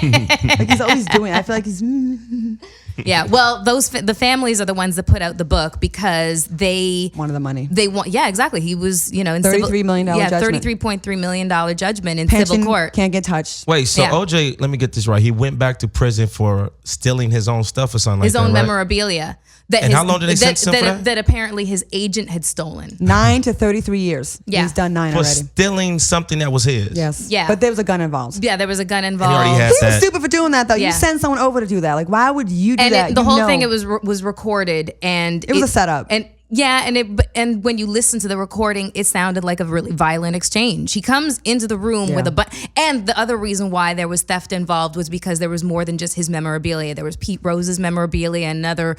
Like he's always doing it. I feel like he's... Yeah. Well, the families are the ones that put out the book because they... wanted the money. They want... Yeah, exactly. He was, in $33 million judgment. $33.3 million judgment in Pension civil court. Can't get touched. Wait, so Yeah. OJ, let me get this right. He went back to prison for stealing his own stuff or something His like that, own right? memorabilia. And how long did they sentence him for that? That apparently his agent had stolen. 9 to 33 years. Yeah. He's done 9 For already. stealing something that was his. Yes. Yeah. But there was a gun involved. Yeah, there was a gun And involved. he already had He was that. stupid for doing that, though. Yeah. You send someone over to do that. Like, why would you do And that? the whole thing, it was recorded, and It was a setup. And yeah, and when you listen to the recording, it sounded like a really violent exchange. He comes into the room with and the other reason why there was theft involved was because there was more than just his memorabilia. There was Pete Rose's memorabilia, another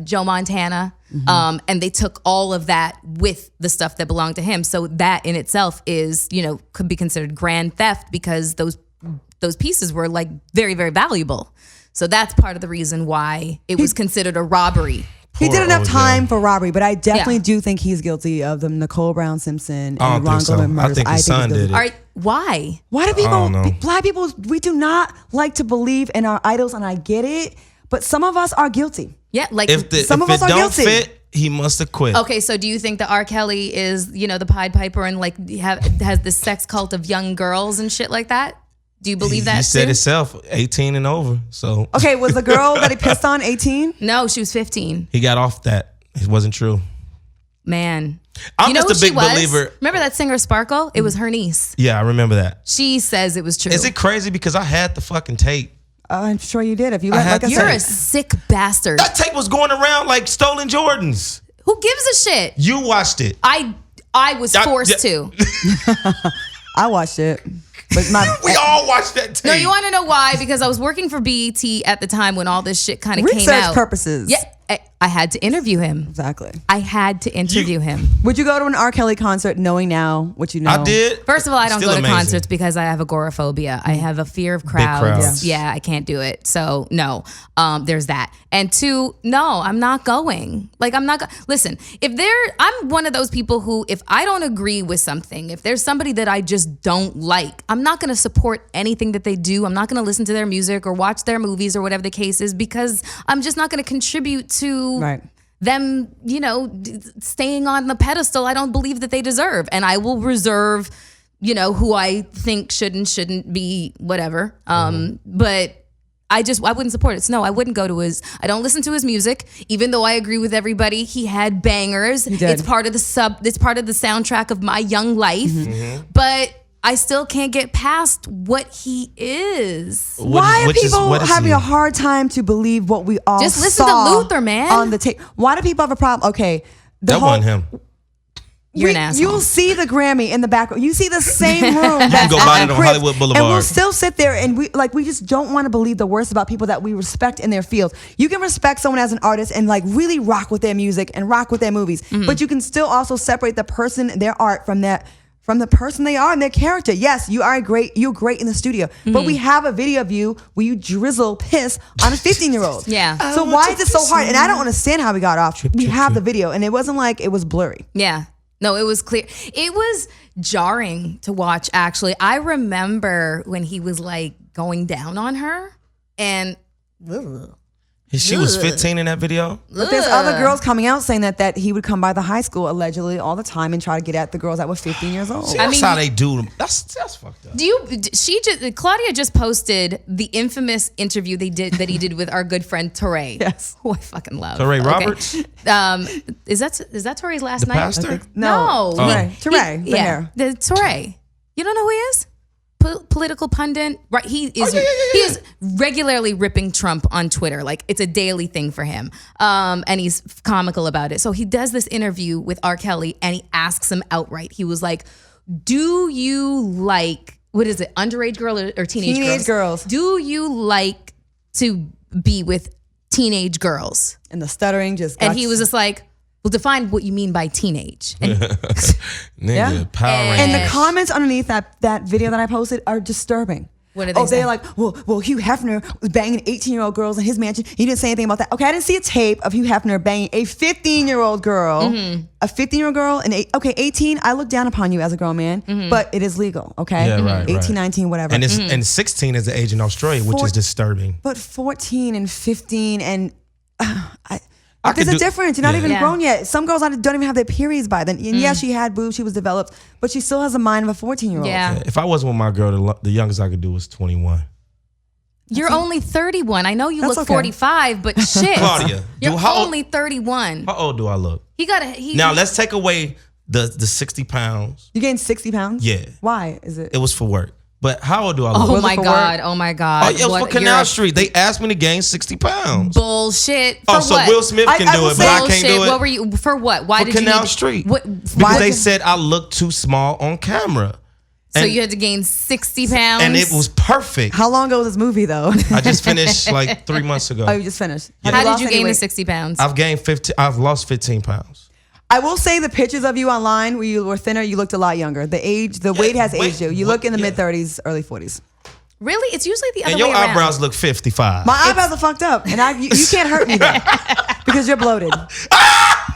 Joe Montana, and they took all of that with the stuff that belonged to him. So that in itself is could be considered grand theft because those pieces were like very, very valuable. So that's part of the reason why it was considered a robbery. He did enough OJ. time for robbery, but I definitely do think he's guilty of the Nicole Brown Simpson I and don't Ron think so. Goldman murders. I think his son he's did guilty. it. All right, why? Why do don't know. black people, we do not like to believe in our idols, and I get it, but some of us are guilty. Yeah, like If Some of it us are don't guilty. fit, he must have quit. okay, so do you think that R. Kelly is, the Pied Piper and like has this sex cult of young girls and shit like that? Do you believe that He said too? himself, 18 and over. So Okay, was the girl that he pissed on 18? No, she was 15. he got off that. It wasn't true. Man. I'm You know just a who she big was? believer. Remember that singer Sparkle? It was her niece. Yeah, I remember that. She says it was true. Is it crazy because I had the fucking tape? I'm sure you did. If you I let, had like I to- You're said, a sick bastard. That tape was going around like stolen Jordans. Who gives a shit? You watched it. I was forced to. I watched it. But We all watched that tape. No, you want to know why? Because I was working for BET at the time when all this shit kind of came research out. purposes. Yeah, I had to interview him. Exactly. I had to interview him. Would you go to an R. Kelly concert knowing now what you know? I did. First of all, I don't Still go to amazing. concerts because I have agoraphobia. I have a fear of crowds. crowds. Yeah, I can't do it. So no, there's that. And two, no, I'm not going. Like I'm not. Listen, I'm one of those people who, if I don't agree with something, if there's somebody that I just don't like, I'm not going to support anything that they do. I'm not going to listen to their music or watch their movies or whatever the case is because I'm just not going to contribute to. Right. Them, staying on the pedestal I don't believe that they deserve. And I will reserve, who I think should and shouldn't be whatever. But I wouldn't support it. So no, I wouldn't go to I don't listen to his music, even though I agree with everybody. He had bangers. did. It's part of the soundtrack of my young life. But I still can't get past what he is. Why are What is people having he? a hard time to believe what we all Just listen to saw Luther, man. on the tape? Why do people have a problem? Okay, That wasn't him. You're an asshole. You'll see the Grammy in the background. You see the same room. That's go buy at it on Chris, Hollywood Boulevard. And we'll still sit there and we just don't want to believe the worst about people that we respect in their fields. You can respect someone as an artist and like really rock with their music and rock with their movies, but you can still also separate the person, their art from from the person they are and their character. Yes, you're great in the studio, but we have a video of you where you drizzle piss on a 15-year-old. Yeah. So why is it so hard? And I don't understand how we got off. We have the video, and it wasn't like it was blurry. Yeah. No, it was clear. It was jarring to watch, actually. I remember when he was like going down on her and she was 15 in that video. But there's other girls coming out saying that he would come by the high school allegedly all the time and try to get at the girls that were 15 years old. See, that's how they do them. That's fucked up. Claudia just posted the infamous interview he did with our good friend Touré. Yes. Who I fucking love. Touré Roberts? Is that Touré's last name? Pastor? No. Touré. The Touré. You don't know who he is? Political pundit, right? He is regularly ripping Trump on Twitter, like it's a daily thing for him, and he's comical about it. So he does this interview with R. Kelly, and he asks him outright. He was like, "Do you like underage girl or teenage girls? Do you like to be with teenage girls?" And the stuttering just. And he was just like, well, define what you mean by teenage. And, Nigga, Power Rangers. And the comments underneath that video that I posted are disturbing. What are they saying? They're like, well, Hugh Hefner was banging 18-year-old girls in his mansion. He didn't say anything about that. Okay, I didn't see a tape of Hugh Hefner banging a 15-year-old girl. Mm-hmm. A 15-year-old girl, and 18, I look down upon you as a grown man, but it is legal, okay? Yeah, right, 18, 19, whatever. And and 16 is the age in Australia, which is disturbing. But 14 and 15 and... there's a difference. You're not even grown yet. Some girls don't even have their periods by then. And yeah, she had boobs, she was developed, but she still has a mind of a 14-year-old. Yeah. If I wasn't with my girl, the youngest I could do was 21. You're only 31. I know you look 45, but shit. Claudia, you're only 31. How old do I look? Now let's take away the 60 pounds. You gained 60 pounds? Yeah. Why is it? It was for work. But how old do I look? Oh my God. Oh my God. Oh, it was for Canal Street. They asked me to gain 60 pounds. Bullshit. So Will Smith can do it, but I can't do it. What were you, for what? Why did Canal you Street. Because they said I looked too small on camera. So you had to gain 60 pounds? And it was perfect. How long ago was this movie though? I just finished like 3 months ago. Oh, you just finished. Yeah. How did you gain the 60 pounds? I've lost 15 pounds. I will say the pictures of you online where you were thinner, you looked a lot younger. The weight has aged you. You look in the mid 30s, early 40s. Really? It's usually the other way around. And your eyebrows look 55. My eyebrows are fucked up, and you can't hurt me there because you're bloated.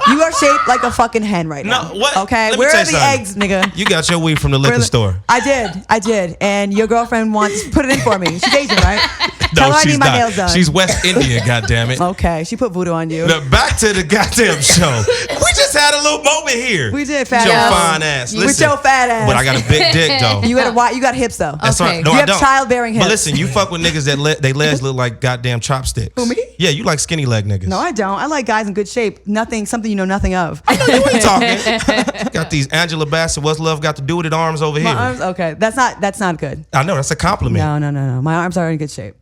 You are shaped like a fucking hen right now. No, what? Okay, where are the eggs, nigga? You got your weed from the liquor store. I did, and your girlfriend put it in for me. She's Asian, right? Tell her I need my nails done. She's West Indian, goddammit. Okay, she put voodoo on you. Now, back to the goddamn show. We just had a little moment here. We did, fat ass. With your ass. fine ass. With your fat ass. But I got a big dick, though. You got hips, though. That's right. No, you I have don't. childbearing hips. But listen, you fuck with niggas that they legs look like goddamn chopsticks. Who, me? Yeah, you like skinny leg niggas. No, I don't. I like guys in good shape. Something you know nothing of. I know you ain't talking. Got these Angela Bassett, what's love got to do with it arms over here. My arms, okay. That's not good. I know, that's a compliment. No. My arms are in good shape.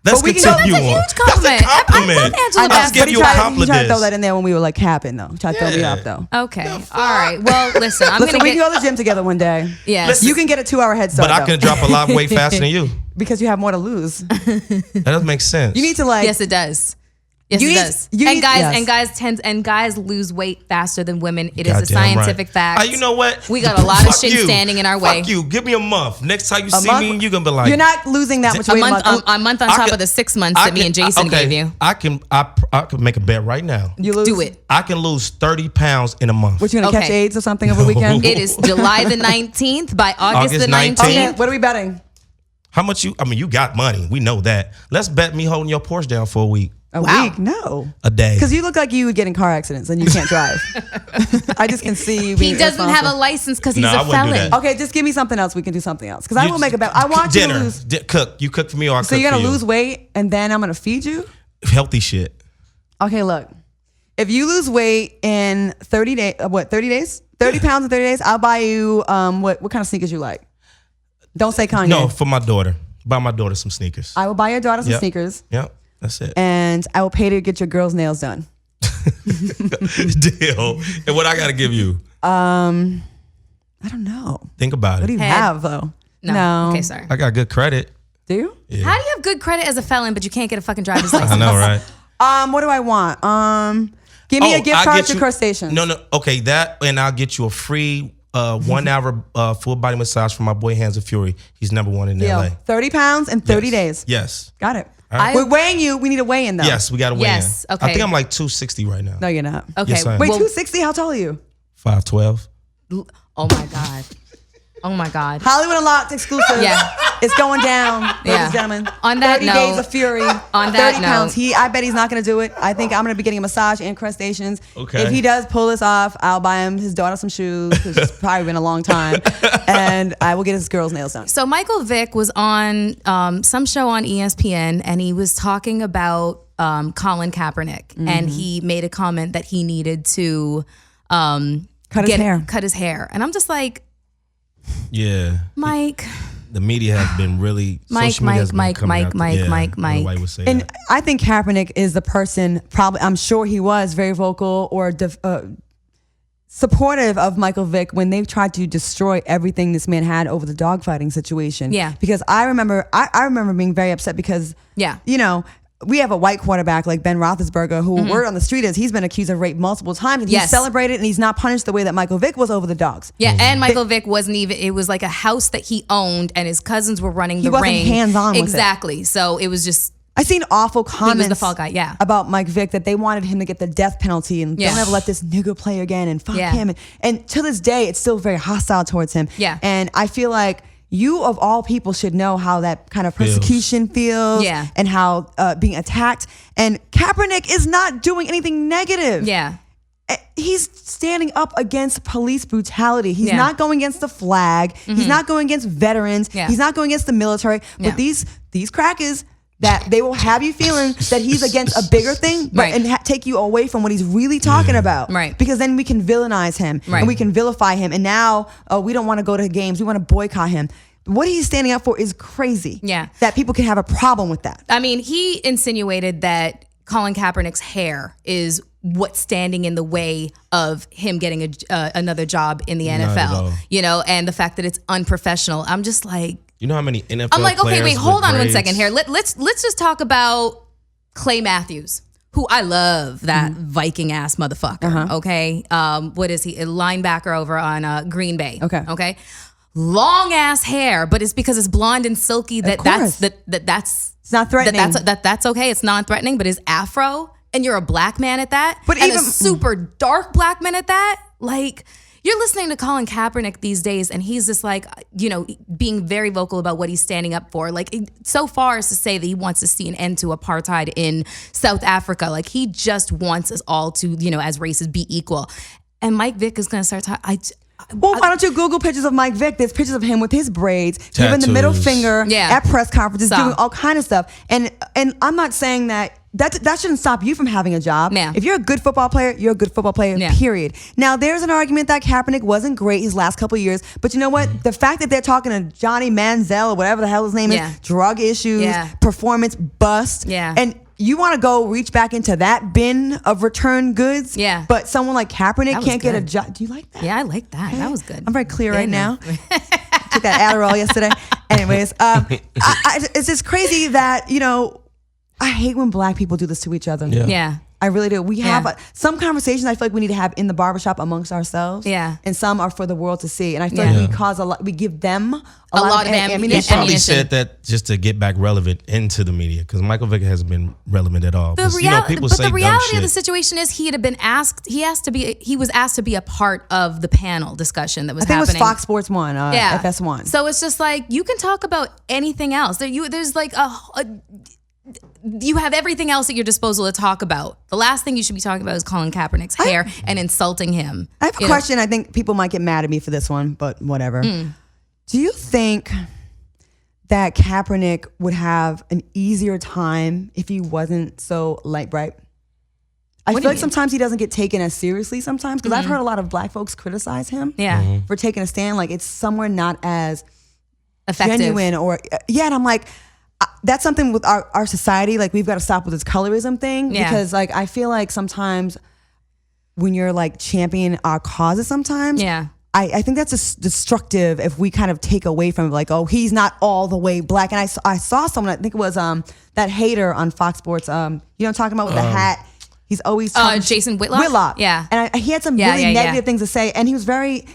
Let's continue on. That's a huge compliment. That's a compliment. I love Angela Bassett. Give you a compliment. He tried to throw that in there when we were like capping though. Try to throw me up though. Okay. All right. Well, listen. We can go to the gym together one day. Yeah. You can get a 2-hour head start. But I can drop a lot of weight faster than you. Because you have more to lose. That doesn't make sense. You need to like. Yes, it does. Yes, it does. And guys lose weight faster than women. It is a scientific fact. You know what? We got a lot of shit standing in our way. Fuck you. Give me a month. Next time you see me, you're gonna be like, you're not losing that much weight. A month on top of the 6 months that me and Jason gave you. I can make a bet right now. You lose. Do it. I can lose 30 pounds in a month. What, you gonna catch AIDS or something over the weekend? It is July the 19th. By August the 19th. Okay, what are we betting? How much you got money. We know that. Let's bet me holding your Porsche down for a week. A week? No. A day. Because you look like you would get in car accidents and you can't drive. I just can see you being He doesn't have a license because he's a felon. Okay, just give me something else. We can do something else. Because I will make a bet. I want you to lose. Cook. You cook for me or I cook for you. So you're going to lose weight and then I'm going to feed you? Healthy shit. Okay, look. If you lose weight in 30 days, 30 days? 30 pounds in 30 days, I'll buy you, what kind of sneakers you like? Don't say Kanye. No, for my daughter. Buy my daughter some sneakers. I will buy your daughter some sneakers. Yep. That's it. And I will pay to get your girl's nails done. Deal. And what I got to give you? I don't know. Think about it. What do you have though? No. Okay, sorry. I got good credit. Do you? Yeah. How do you have good credit as a felon, but you can't get a fucking driver's license? I know, right? What do I want? Give me a gift card to Crustaceans. No. Okay, that, and I'll get you a free 1 hour full body massage for my boy Hands of Fury. He's number 1 in LA. 30 pounds in 30 days. Yes. Got it. Right. We're weighing you. We need to weigh in though. Yes, we got to weigh in. Okay. I think I'm like 260 right now. No, you're not. Okay. Yes, I am. Wait, 260? How tall are you? 5'12". Oh my God. Oh my God. Hollywood Unlocked exclusive. Yeah. It's going down, ladies Yeah. and gentlemen. On that 30 note- days of fury. On that 30 pounds. note- I bet he's not going to do it. I think I'm going to be getting a massage and crustaceans. Okay. If he does pull this off, I'll buy him his daughter some shoes because it's probably been a long time. And I will get his girl's nails done. So Michael Vick was on some show on ESPN, and he was talking about Colin Kaepernick, and he made a comment that he needed to Cut his hair. And I'm just like, Yeah. Mike. The media has been really social media has been coming out Mike would say And that. I think Kaepernick is the person, probably, I'm sure he was very vocal or supportive of Michael Vick when they tried to destroy everything this man had over the dogfighting situation. Yeah. Because I remember being very upset because, you know, we have a white quarterback like Ben Roethlisberger who word on the street is he's been accused of rape multiple times and he's celebrated and he's not punished the way that Michael Vick was over the dogs. Yeah, and Michael Vick wasn't even, it was like a house that he owned and his cousins were running the ring. He wasn't hands-on with it. Exactly. So it was just, I seen awful comments the fall guy, about Mike Vick that they wanted him to get the death penalty and don't ever let this nigger play again and fuck him. And to this day, it's still very hostile towards him. Yeah. And I feel like you of all people should know how that kind of persecution feels and how being attacked. And Kaepernick is not doing anything negative. yeah. He's standing up against police brutality. He's not going against the flag. He's not going against veterans. He's not going against the military. But these crackers, that they will have you feeling that he's against a bigger thing, but and take you away from what he's really talking about. Right. Because then we can villainize him and we can vilify him. And now we don't want to go to games. We want to boycott him. What he's standing up for is crazy. Yeah. That people can have a problem with that. I mean, he insinuated that Colin Kaepernick's hair is what's standing in the way of him getting another job in the NFL. You know, and the fact that it's unprofessional. I'm just like, you know how many NFL I'm like, okay, players wait, hold with on one braids? second here. Let's just talk about Clay Matthews, who I love, that Viking ass motherfucker. Okay, what is he? A linebacker over on Green Bay. Okay, long ass hair, but it's because it's blonde and silky that's it's not threatening. That's okay. It's non-threatening, but his afro, and you're a black man at that, but and even a super dark black man at that, like. You're listening to Colin Kaepernick these days, and he's just like, you know, being very vocal about what he's standing up for. Like, so far as to say that he wants to see an end to apartheid in South Africa. Like, he just wants us all to, you know, as races, be equal. And Mike Vick is going to start talking. Well, why don't you Google pictures of Mike Vick? There's pictures of him with his braids, giving the middle finger at press conferences, doing all kind of stuff. And I'm not saying that shouldn't stop you from having a job. If you're a good football player, you're a good football player, period. Now, there's an argument that Kaepernick wasn't great his last couple of years, but you know what? The fact that they're talking to Johnny Manziel or whatever the hell his name is, drug issues, performance bust, and you want to go reach back into that bin of return goods, but someone like Kaepernick can't get a job. Do you like that? Yeah, I like that. That was good. I'm very clear right now. Took that Adderall yesterday. Anyways, it's just crazy that, you know, I hate when black people do this to each other. Yeah. I really do. We have some conversations I feel like we need to have in the barbershop amongst ourselves. Yeah. And some are for the world to see. And I feel like we cause we give them a lot of ammunition. He probably said that just to get back relevant into the media, because Michael Vick hasn't been relevant at all. The reality of the situation is he was asked to be a part of the panel discussion that was happening. I think it was Fox Sports 1, FS1. So it's just like, you can talk about anything else. There's like you have everything else at your disposal to talk about. The last thing you should be talking about is Colin Kaepernick's hair and insulting him. I have a question. I think people might get mad at me for this one, but whatever. Do you think that Kaepernick would have an easier time if he wasn't so light bright? I feel like sometimes he doesn't get taken as seriously sometimes, because I've heard a lot of black folks criticize him for taking a stand. Like, it's somewhere not as effective, genuine, or and I'm like, that's something with our society. Like, we've got to stop with this colorism thing, because like, I feel like sometimes when you're like championing our causes sometimes, I think that's just destructive if we kind of take away from it, like, oh, he's not all the way black. And I saw someone, I think it was that hater on Fox Sports, you know what I'm talking about, with the hat. He's always Jason Whitlock? Yeah. And he had some really negative things to say, and he was very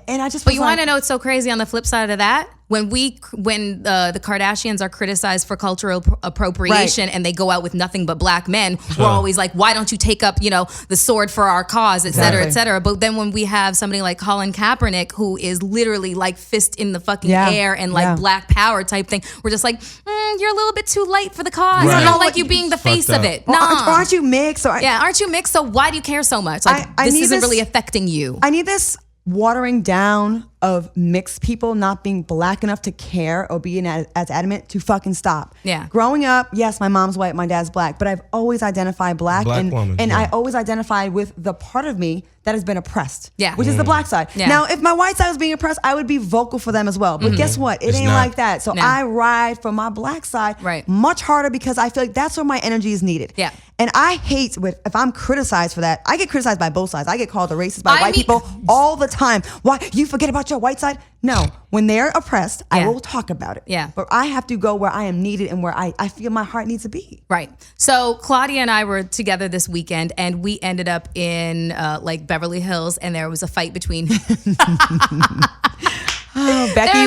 And I just But you want to know what's so crazy on the flip side of that? When the Kardashians are criticized for cultural appropriation and they go out with nothing but black men, we're always like, why don't you take up, the sword for our cause, et cetera, et cetera. But then when we have somebody like Colin Kaepernick, who is literally like fist in the fucking air and like black power type thing, we're just like, you're a little bit too light for the cause. Right. I don't like you being the face of it. No. Aren't you mixed? Aren't you mixed? So why do you care so much? Like, this isn't really affecting you. I need this watering down of mixed people not being black enough to care or being as adamant to fucking stop. Yeah. Growing up, yes, my mom's white, my dad's black, but I've always identified black woman, I always identified with the part of me that has been oppressed. Yeah. Which is the black side. Yeah. Now, if my white side was being oppressed, I would be vocal for them as well. But guess what? It ain't like that. So I ride for my black side much harder because I feel like that's where my energy is needed. Yeah. And I hate if I'm criticized for that. I get criticized by both sides. I get called a racist by white people all the time. Why? You forget about your white side? No. When they're oppressed, I will talk about it. Yeah. But I have to go where I am needed and where I feel my heart needs to be. Right. So Claudia and I were together this weekend, and we ended up in like Beverly Hills, and there was a fight between Becky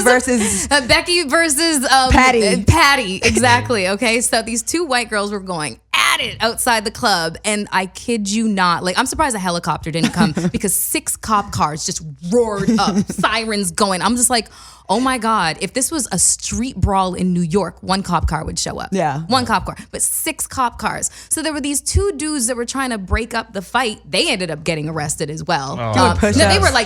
versus Patty. Patty, exactly. Okay, so these two white girls were going at it outside the club, and I kid you not, like, I'm surprised a helicopter didn't come because 6 cop cars just roared up, sirens going. I'm just like, oh my God, if this was a street brawl in New York, 1 cop car would show up. Yeah. 1 cop car, but 6 cop cars. So there were these 2 dudes that were trying to break up the fight. They ended up getting arrested as well. No,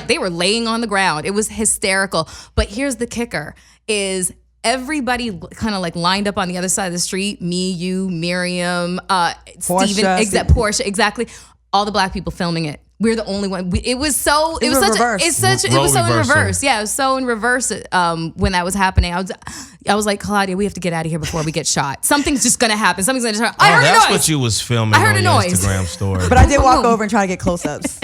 they were laying on the ground. It was hysterical. But here's the kicker is everybody kind of like lined up on the other side of the street. Me, you, Miriam, Portia, exactly. All the black people filming it. We're the only one. It was so in reverse. Yeah, it was so in reverse when that was happening. I was like, Claudia, we have to get out of here before we get shot. Something's just gonna happen. Something's gonna happen. I heard a noise. That's what you was filming on your Instagram story. But I did walk over and try to get close-ups.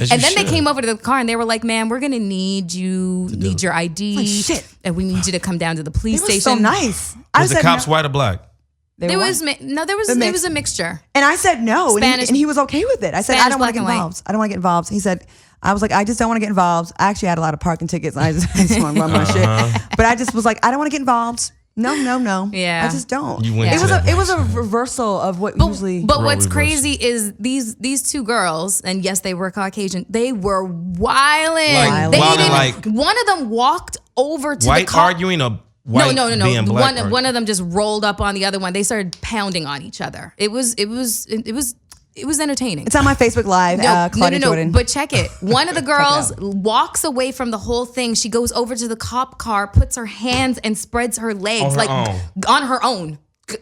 And then they came over to the car and they were like, "Man, we're gonna need your ID, and we need you to come down to the police station." So nice. Was the cops white or black? There was a mixture. And I said no, Spanish, and he was okay with it. I said, Spanish, I don't want to get involved. I don't want to get involved. He said, I was like, I just don't want to get involved. I actually had a lot of parking tickets. And I just want to run my shit. But I just was like, I don't want to get involved. No. Yeah. I just don't. It was a reversal of what usually. But what's crazy is these 2 girls, and yes, they were Caucasian. They were wilding. One of them walked over to white the car. arguing or white being black. One of them just rolled up on the other one. They started pounding on each other. It was entertaining. It's on my Facebook Live, Claudia Jordan. But check it. One of the girls walks away from the whole thing. She goes over to the cop car, puts her hands and spreads her legs on her own.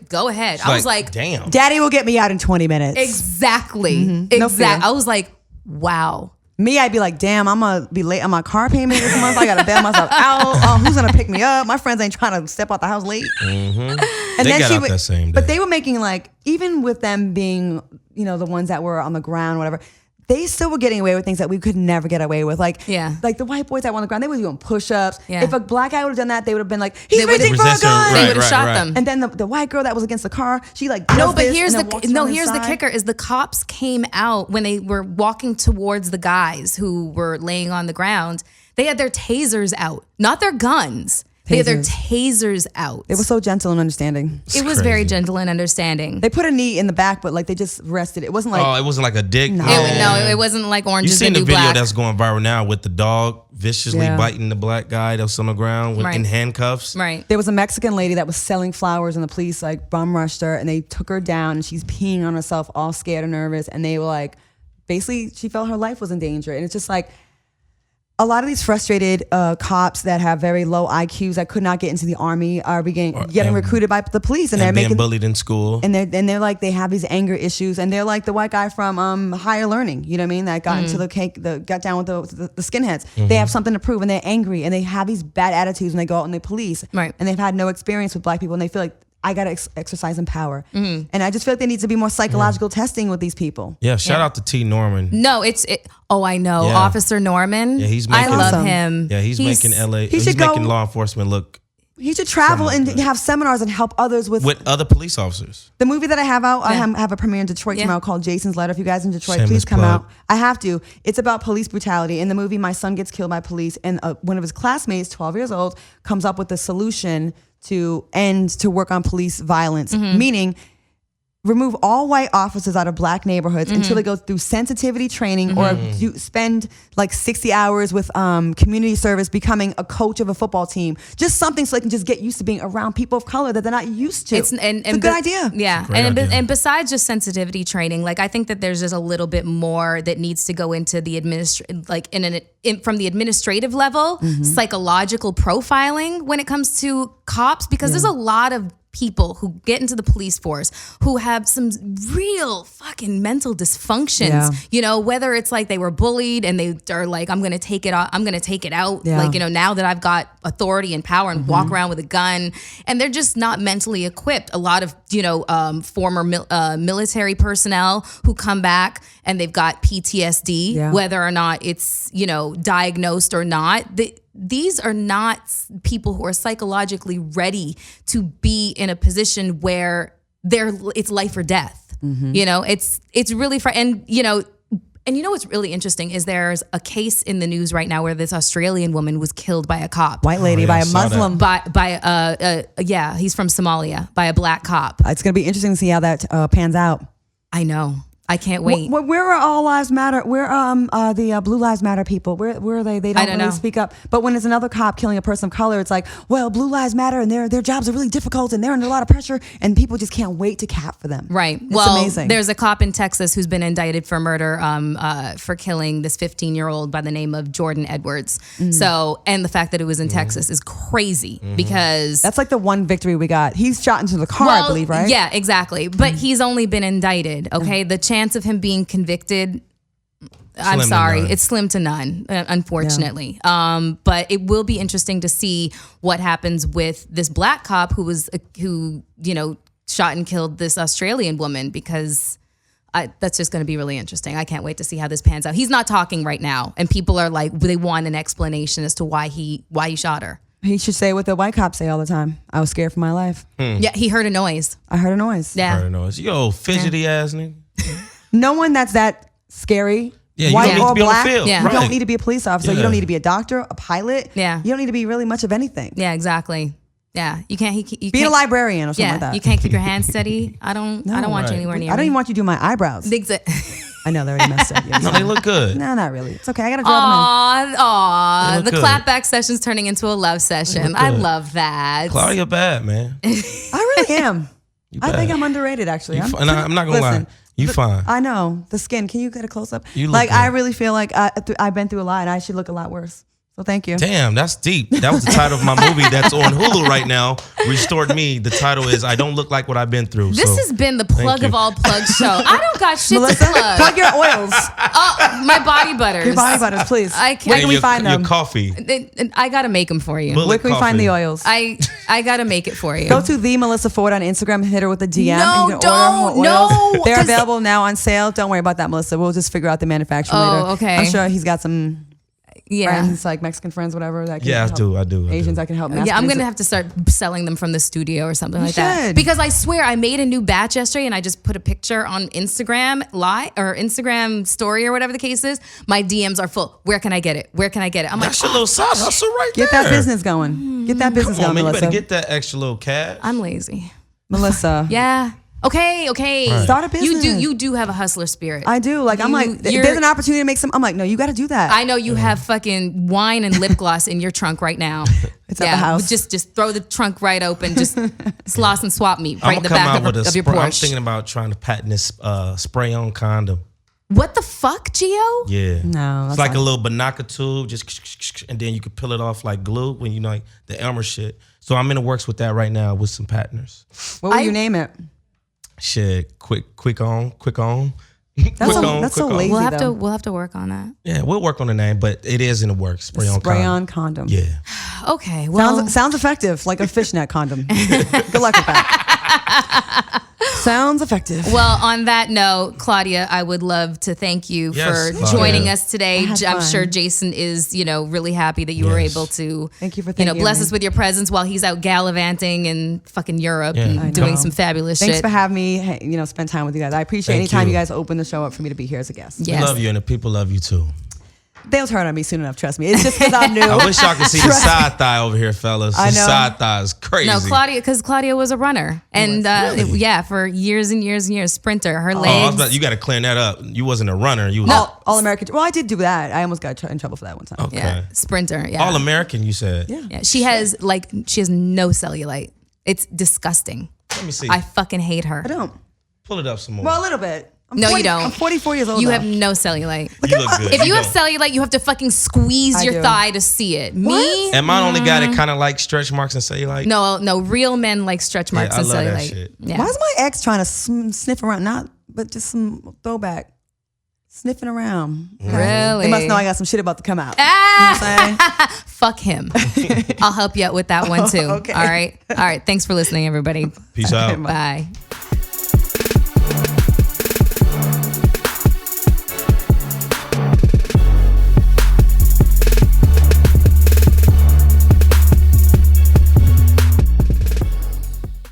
Go ahead. I was like, damn. Daddy will get me out in 20 minutes. Exactly. Mm-hmm. No fear. I was like, wow. Me, I'd be like, damn, I'm going to be late on my car payment this month. I got to bail myself out. Who's going to pick me up? My friends ain't trying to step out the house late. Mm-hmm. And they got out that same day. But they were making like, even with them being, the ones that were on the ground, whatever, they still were getting away with things that we could never get away with. Like the white boys that were on the ground, they were doing push-ups. Yeah. If a black guy would have done that, they would have been like, he's reaching for a gun. They would have shot them. And then the white girl that was against the car, she like here's the kicker is the cops came out when they were walking towards the guys who were laying on the ground. They had their tasers out, not their guns. They had their tasers out. They were so gentle and understanding. It was very gentle and understanding. They put a knee in the back, but like they just rested. It wasn't like it wasn't like a dick. No, it wasn't like Orange Is the New Black. You seen the video that's going viral now with the dog viciously biting the black guy that was on the ground in handcuffs. Right. There was a Mexican lady that was selling flowers, and the police like bum rushed her, and they took her down, and she's peeing on herself, all scared and nervous, and they were like, basically, she felt her life was in danger, and it's just like. A lot of these frustrated cops that have very low IQs that could not get into the army are getting recruited by the police, and they're being bullied in school. And they're like they have these anger issues, and they're like the white guy from Higher Learning, you know what I mean? That got into the cake, got down with the skinheads. Mm-hmm. They have something to prove, and they're angry, and they have these bad attitudes when they go out and they police, right? And they've had no experience with black people, and they feel like. I got to exercise in power. Mm-hmm. And I just feel like there needs to be more psychological testing with these people. Yeah, shout out to T. Norman. No, I know. Yeah. Officer Norman. Yeah, I love him. Yeah, he's making LA, he's making law enforcement look He should travel and have seminars and help others with other police officers. The movie that I have out, I have a premiere in Detroit tomorrow called Jason's Letter. If you guys in Detroit, Shameless please come plug. out. I have to. It's about police brutality. In the movie, my son gets killed by police, and one of his classmates, 12 years old, comes up with a solution to work on police violence, meaning remove all white officers out of black neighborhoods until they go through sensitivity training or spend like 60 hours with community service, becoming a coach of a football team. Just something so they can just get used to being around people of color that they're not used to. It's a good idea. Yeah. And besides just sensitivity training, like I think that there's just a little bit more that needs to go into the from the administrative level, psychological profiling when it comes to cops, because there's a lot of people who get into the police force who have some real fucking mental dysfunctions, you know, whether it's like they were bullied and they are like, I'm going to take it out. Like, you know, now that I've got authority and power and walk around with a gun, and they're just not mentally equipped. A lot of, you know, former military personnel who come back and they've got PTSD, whether or not it's, you know, diagnosed or not. These are not people who are psychologically ready to be in a position where it's life or death. You know, it's really and you know what's really interesting is there's a case in the news right now where this Australian woman was killed by a cop, white lady, by a Muslim, by he's from Somalia, by a black cop. It's gonna be interesting to see how that pans out. I know. I can't wait. Where are All Lives Matter? Where the Blue Lives Matter people? Where are they? They don't really speak up. But when there's another cop killing a person of color, it's like, well, Blue Lives Matter, and their jobs are really difficult, and they're under a lot of pressure, and people just can't wait to cap for them. Right. It's amazing. There's a cop in Texas who's been indicted for murder for killing this 15-year-old by the name of Jordan Edwards. So, and the fact that it was in Texas is crazy because that's like the one victory we got. He's shot into the car, I believe, right? Yeah, exactly. But he's only been indicted. Okay, the chance of him being convicted, I'm sorry, it's slim to none, unfortunately. But it will be interesting to see what happens with this black cop who you know, shot and killed this Australian woman, because that's just going to be really interesting. I can't wait to see how this pans out. He's not talking right now, and people are like, they want an explanation as to why he shot her. He should say what the white cops say all the time. I was scared for my life. Yeah, he heard a noise. I heard a noise. Yeah. Heard a noise. Yo, fidgety ass nigga. No one that's that scary, white or black, you don't need to be a police officer. You don't need to be a doctor, a pilot. Yeah. You don't need to be really much of anything. Yeah, exactly. Yeah, you can't. Be a librarian or something like that. You can't keep your hands steady. I don't want you anywhere near. I don't even want you to do my eyebrows. I know they're already messed up. No, they look good. No, not really. It's okay. I gotta draw them in. Aw, the clapback session's turning into a love session. I love that. Claudia, bad, man. I really am. I think I'm underrated, actually. I'm not gonna lie. You fine. I know. The skin. Can you get a close up? You look like, good. I really feel like I've been through a lot and I should look a lot worse. So thank you. Damn, that's deep. That was the title of my movie that's on Hulu right now. Restored Me. The title is I Don't Look Like What I've Been Through. This has been the plug of all plugs show. I don't got shit Melissa, to plug. Plug your oils. Oh, my body butters. Your body butters, please. I can't. Where can we find them? Your coffee. I gotta make them for you. Bullet Where can we coffee. find the oils? I gotta make it for you. Go to the Melissa Ford on Instagram. Hit her with a DM. No, and you can order her oils. no. They're available now on sale. Don't worry about that, Melissa. We'll just figure out the manufacturer later. Okay. I'm sure he's got some Yeah. friends, like Mexican friends, whatever. That can Yeah, help. I do. Asians that can help. Yeah, I'm gonna have to start selling them from the studio or something like that. should. Because I swear I made a new batch yesterday and I just put a picture on Instagram Live or Instagram Story or whatever the case is. My DMs are full. Where can I get it? Where can I get it? I'm That's your little side hustle right Get there. that business going. Get that business Come on, going, man. You Melissa. better get that extra little cash. I'm lazy. Melissa. Yeah. Okay. Right. Start a business. You do have a hustler spirit. I do. Like, I'm like, if there's an opportunity to make some, I'm like, no, you got to do that. I know you have fucking wine and lip gloss in your trunk right now. It's at the house. Just throw the trunk right open. Just sloss and swap me right in the back of your Porsche. I'm thinking about trying to patent this spray-on condom. What the fuck, Gio? Yeah. No, It's like a little Banaka tube, just and then you can peel it off like glue when you know like the Elmer shit. So I'm in the works with that right now with some partners. What will you name it? Shit, quick on. That's so lazy. We'll have to work on that. Yeah, we'll work on the name, but it is in the works. Spray on condom. Yeah. Okay. Well, sounds effective, like a fishnet condom. Good luck with that. Sounds effective. Well, on that note, Claudia, I would love to thank you for joining us today. I'm sure Jason is, really happy that you were able to, thank you for bless us with your presence while he's out gallivanting in fucking Europe and doing some fabulous shit. Thanks for having me, spend time with you guys. I appreciate anytime you guys open the show up for me to be here as a guest. Yes. We love you, and the people love you too. They'll turn on me soon enough, trust me. It's just because I'm new. I wish y'all could see the side thigh over here, fellas. The side thigh is crazy. No, because Claudia was a runner. And for years and years and years, sprinter. Her legs. You got to clear that up. You wasn't a runner. You was All-American. Well, I did do that. I almost got in trouble for that one time. Okay. Yeah, sprinter, yeah. All-American, you said? Yeah. She has no cellulite. It's disgusting. Let me see. I fucking hate her. I don't. Pull it up some more. Well, a little bit. You don't. I'm 44 years old. You have no cellulite. You look good. If you have cellulite, you have to fucking squeeze your thigh to see it. Me? Am I the only guy that kind of like stretch marks and cellulite? No. Real men like stretch marks and cellulite. That shit. Yeah. Why is my ex trying to sniff around? But just some throwback. Sniffing around. Really? They must know I got some shit about to come out. You know what I'm saying? Fuck him. I'll help you out with that one too. Okay. All right. Thanks for listening, everybody. Peace out. Bye.